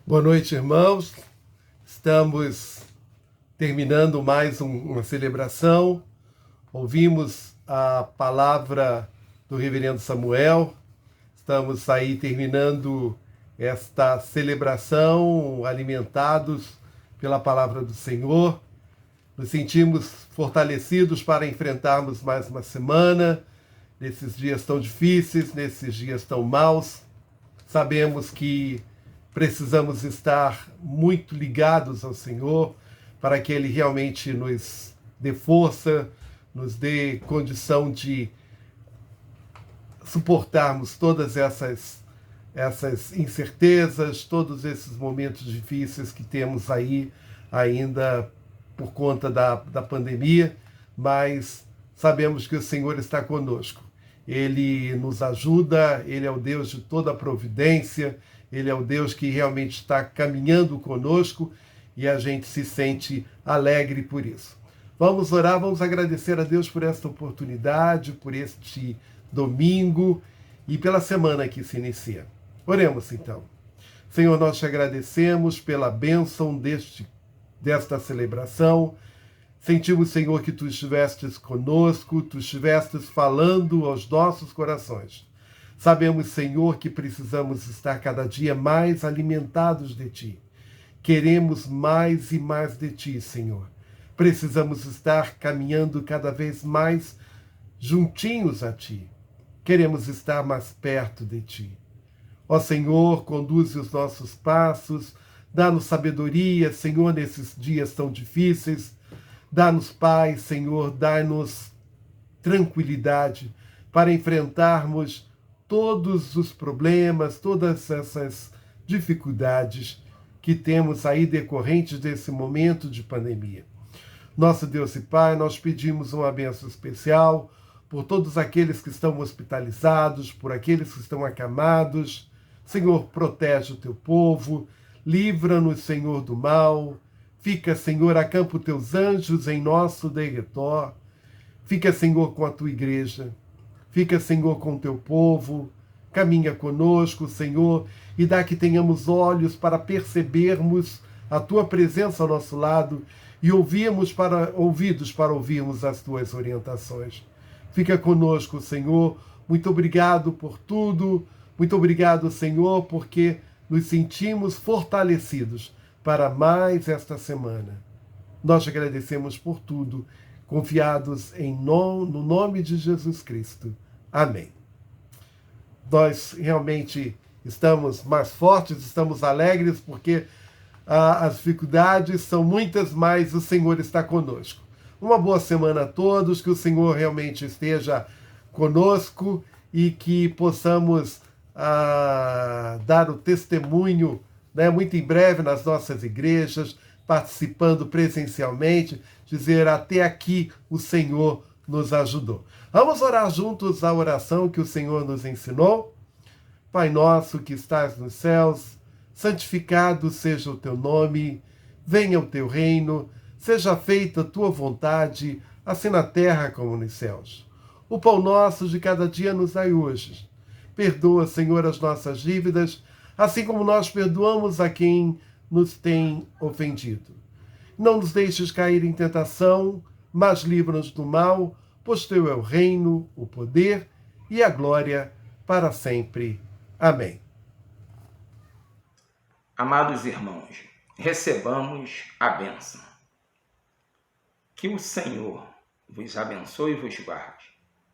Boa noite, irmãos. Estamos terminando mais uma celebração. Ouvimos a palavra do reverendo Samuel. Estamos aí terminando esta celebração, alimentados pela palavra do Senhor. Nos sentimos fortalecidos para enfrentarmos mais uma semana, nesses dias tão difíceis, nesses dias tão maus. Sabemos que precisamos estar muito ligados ao Senhor para que Ele realmente nos dê força, nos dê condição de suportarmos todas essas incertezas, todos esses momentos difíceis que temos aí ainda por conta da pandemia, mas sabemos que o Senhor está conosco. Ele nos ajuda, Ele é o Deus de toda a providência, Ele é o Deus que realmente está caminhando conosco e a gente se sente alegre por isso. Vamos orar, vamos agradecer a Deus por esta oportunidade, por este domingo e pela semana que se inicia. Oremos então. Senhor, nós te agradecemos pela bênção desta celebração. Sentimos, Senhor, que Tu estivestes conosco, Tu estivestes falando aos nossos corações. Sabemos, Senhor, que precisamos estar cada dia mais alimentados de Ti. Queremos mais e mais de Ti, Senhor. Precisamos estar caminhando cada vez mais juntinhos a Ti. Queremos estar mais perto de Ti. Ó Senhor, conduze os nossos passos, dá-nos sabedoria, Senhor, nesses dias tão difíceis. Dá-nos paz, Senhor, dá-nos tranquilidade para enfrentarmos todos os problemas, todas essas dificuldades que temos aí decorrentes desse momento de pandemia. Nosso Deus e Pai, nós pedimos uma bênção especial por todos aqueles que estão hospitalizados, por aqueles que estão acamados. Senhor, protege o teu povo, livra-nos, Senhor, do mal. Fica, Senhor, acampa os teus anjos em nosso derredor. Fica, Senhor, com a tua igreja. Fica, Senhor, com o teu povo. Caminha conosco, Senhor, e dá que tenhamos olhos para percebermos a tua presença ao nosso lado e ouvidos para ouvirmos as tuas orientações. Fica conosco, Senhor. Muito obrigado por tudo. Muito obrigado, Senhor, porque nos sentimos fortalecidos para mais esta semana. Nós te agradecemos por tudo, confiados no nome de Jesus Cristo. Amém. Nós realmente estamos mais fortes, estamos alegres, porque as dificuldades são muitas, mas o Senhor está conosco. Uma boa semana a todos, que o Senhor realmente esteja conosco e que possamos dar o testemunho, né, muito em breve nas nossas igrejas, participando presencialmente, dizer: até aqui o Senhor nos ajudou. Vamos orar juntos a oração que o Senhor nos ensinou. Pai nosso que estás nos céus, santificado seja o teu nome, venha o teu reino, seja feita a tua vontade, assim na terra como nos céus. O pão nosso de cada dia nos dai hoje. Perdoa, Senhor, as nossas dívidas, assim como nós perdoamos a quem nos tem ofendido. Não nos deixes cair em tentação, mas livra-nos do mal, pois teu é o reino, o poder e a glória para sempre. Amém. Amados irmãos, recebamos a bênção. Que o Senhor vos abençoe e vos guarde,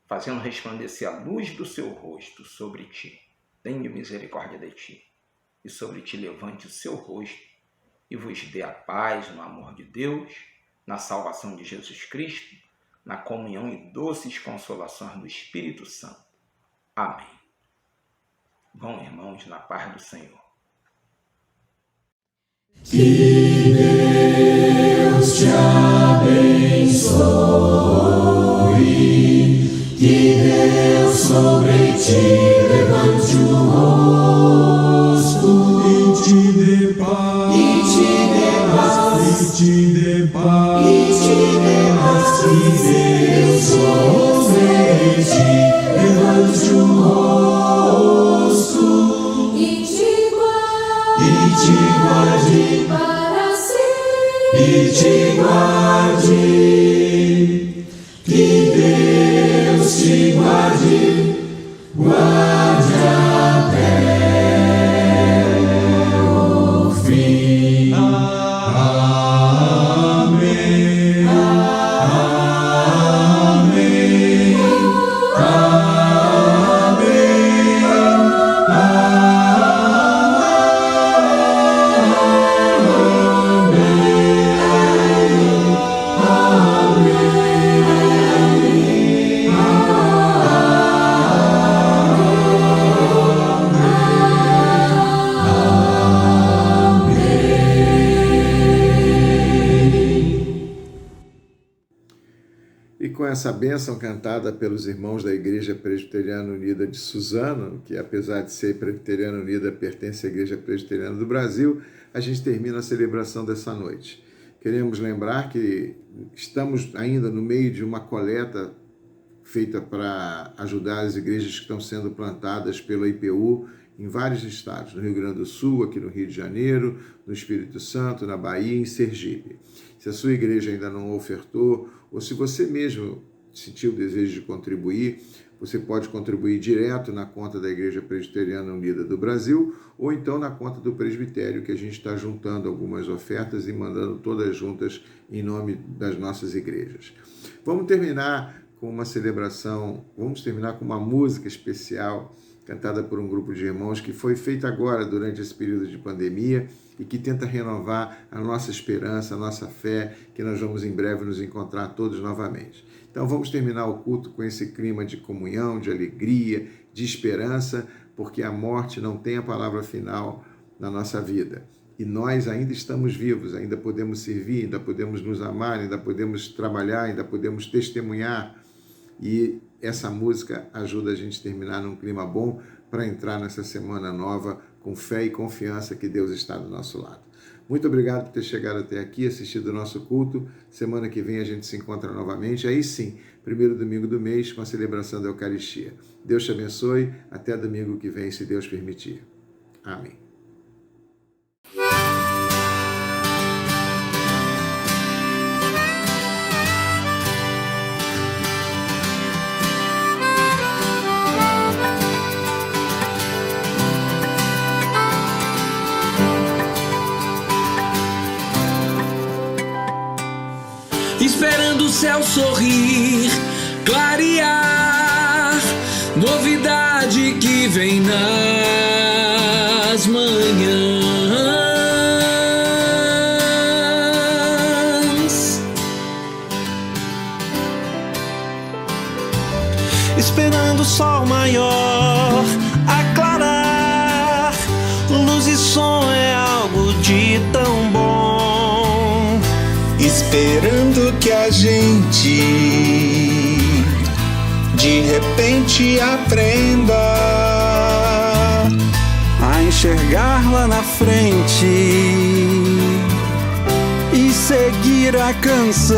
fazendo resplandecer a luz do seu rosto sobre ti. Tenha misericórdia de ti, e sobre ti levante o seu rosto, e vos dê a paz no amor de Deus, na salvação de Jesus Cristo, na comunhão e doces consolações do Espírito Santo. Amém. Vão, irmãos, na paz do Senhor. Que Deus te abençoe, que Deus sobre ti levante o rosto e te dê paz, e te dê paz, e te dê paz, e te dê paz. Que Deus sobre ti levante o rosto e te guarde para sempre, e te guarde. Que Deus te guarde, guarde até o fim. Amém. Amém. E com essa bênção cantada pelos irmãos da Igreja Presbiteriana Unida de Suzano, que apesar de ser Presbiteriana Unida, pertence à Igreja Presbiteriana do Brasil, a gente termina a celebração dessa noite. Queremos lembrar que estamos ainda no meio de uma coleta feita para ajudar as igrejas que estão sendo plantadas pela IPU em vários estados, no Rio Grande do Sul, aqui no Rio de Janeiro, no Espírito Santo, na Bahia e em Sergipe. Se a sua igreja ainda não ofertou, ou se você mesmo sentiu o desejo de contribuir, Você pode contribuir direto na conta da Igreja Presbiteriana Unida do Brasil ou então na conta do presbitério, que a gente está juntando algumas ofertas e mandando todas juntas em nome das nossas igrejas. Vamos terminar com uma celebração, vamos terminar com uma música especial cantada por um grupo de irmãos que foi feita agora durante esse período de pandemia e que tenta renovar a nossa esperança, a nossa fé, que nós vamos em breve nos encontrar todos novamente. Então vamos terminar o culto com esse clima de comunhão, de alegria, de esperança, porque a morte não tem a palavra final na nossa vida. E nós ainda estamos vivos, ainda podemos servir, ainda podemos nos amar, ainda podemos trabalhar, ainda podemos testemunhar. E essa música ajuda a gente a terminar num clima bom para entrar nessa semana nova com fé e confiança que Deus está do nosso lado. Muito obrigado por ter chegado até aqui, assistido o nosso culto. Semana que vem a gente se encontra novamente, aí sim, primeiro domingo do mês, com a celebração da Eucaristia. Deus te abençoe, até domingo que vem, se Deus permitir. Amém. Esperando o céu sorrir, clarear, novidade que vem nas manhãs. Esperando o sol maior aclarar, luz e som é algo de tão bom. Esperando que a gente de repente aprenda a enxergar lá na frente e seguir a canção.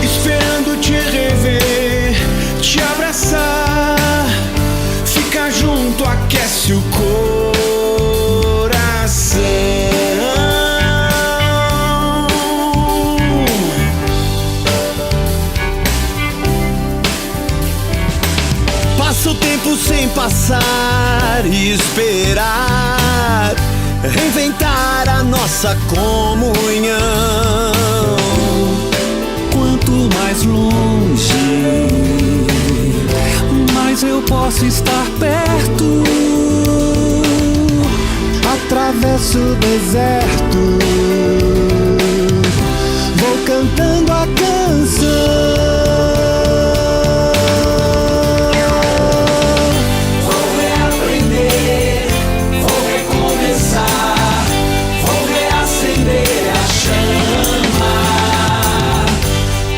Esperando te rever, te abraçar, ficar junto aquece o coração. Passa o tempo sem passar e esperar, reinventar a nossa comunhão. Quanto mais longe, mais eu posso estar perto. Atravesso o deserto, vou cantando a canção. Vou reaprender, vou recomeçar, vou reacender a chama.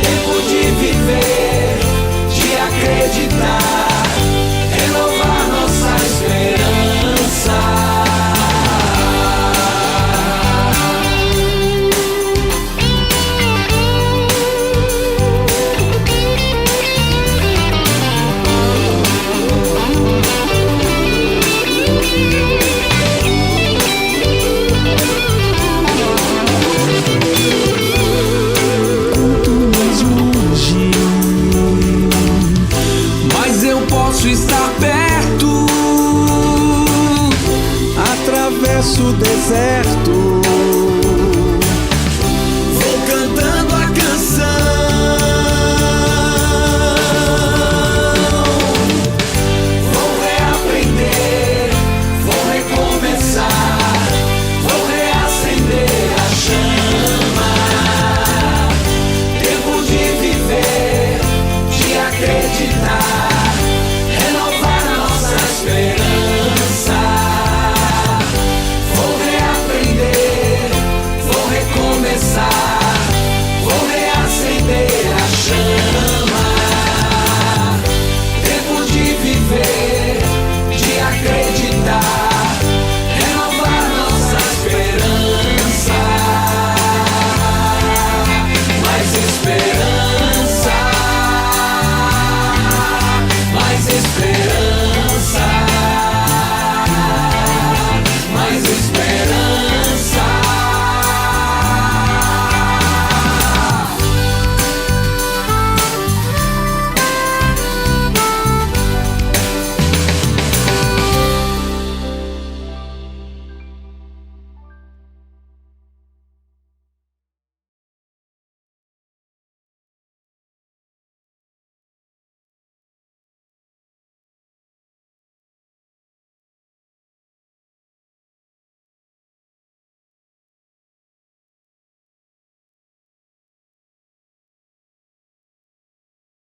Tempo de viver, de acreditar, renovar nossa esperança. Estar perto, atravesso o deserto, vou cantando a canção. Vou reaprender, vou recomeçar, vou reacender a chama. Tempo de viver, de acreditar, esperança. Vou reaprender, vou recomeçar, vou reacender a chama. Tempo de viver, de acreditar, renovar nossa esperança. Mais esperança.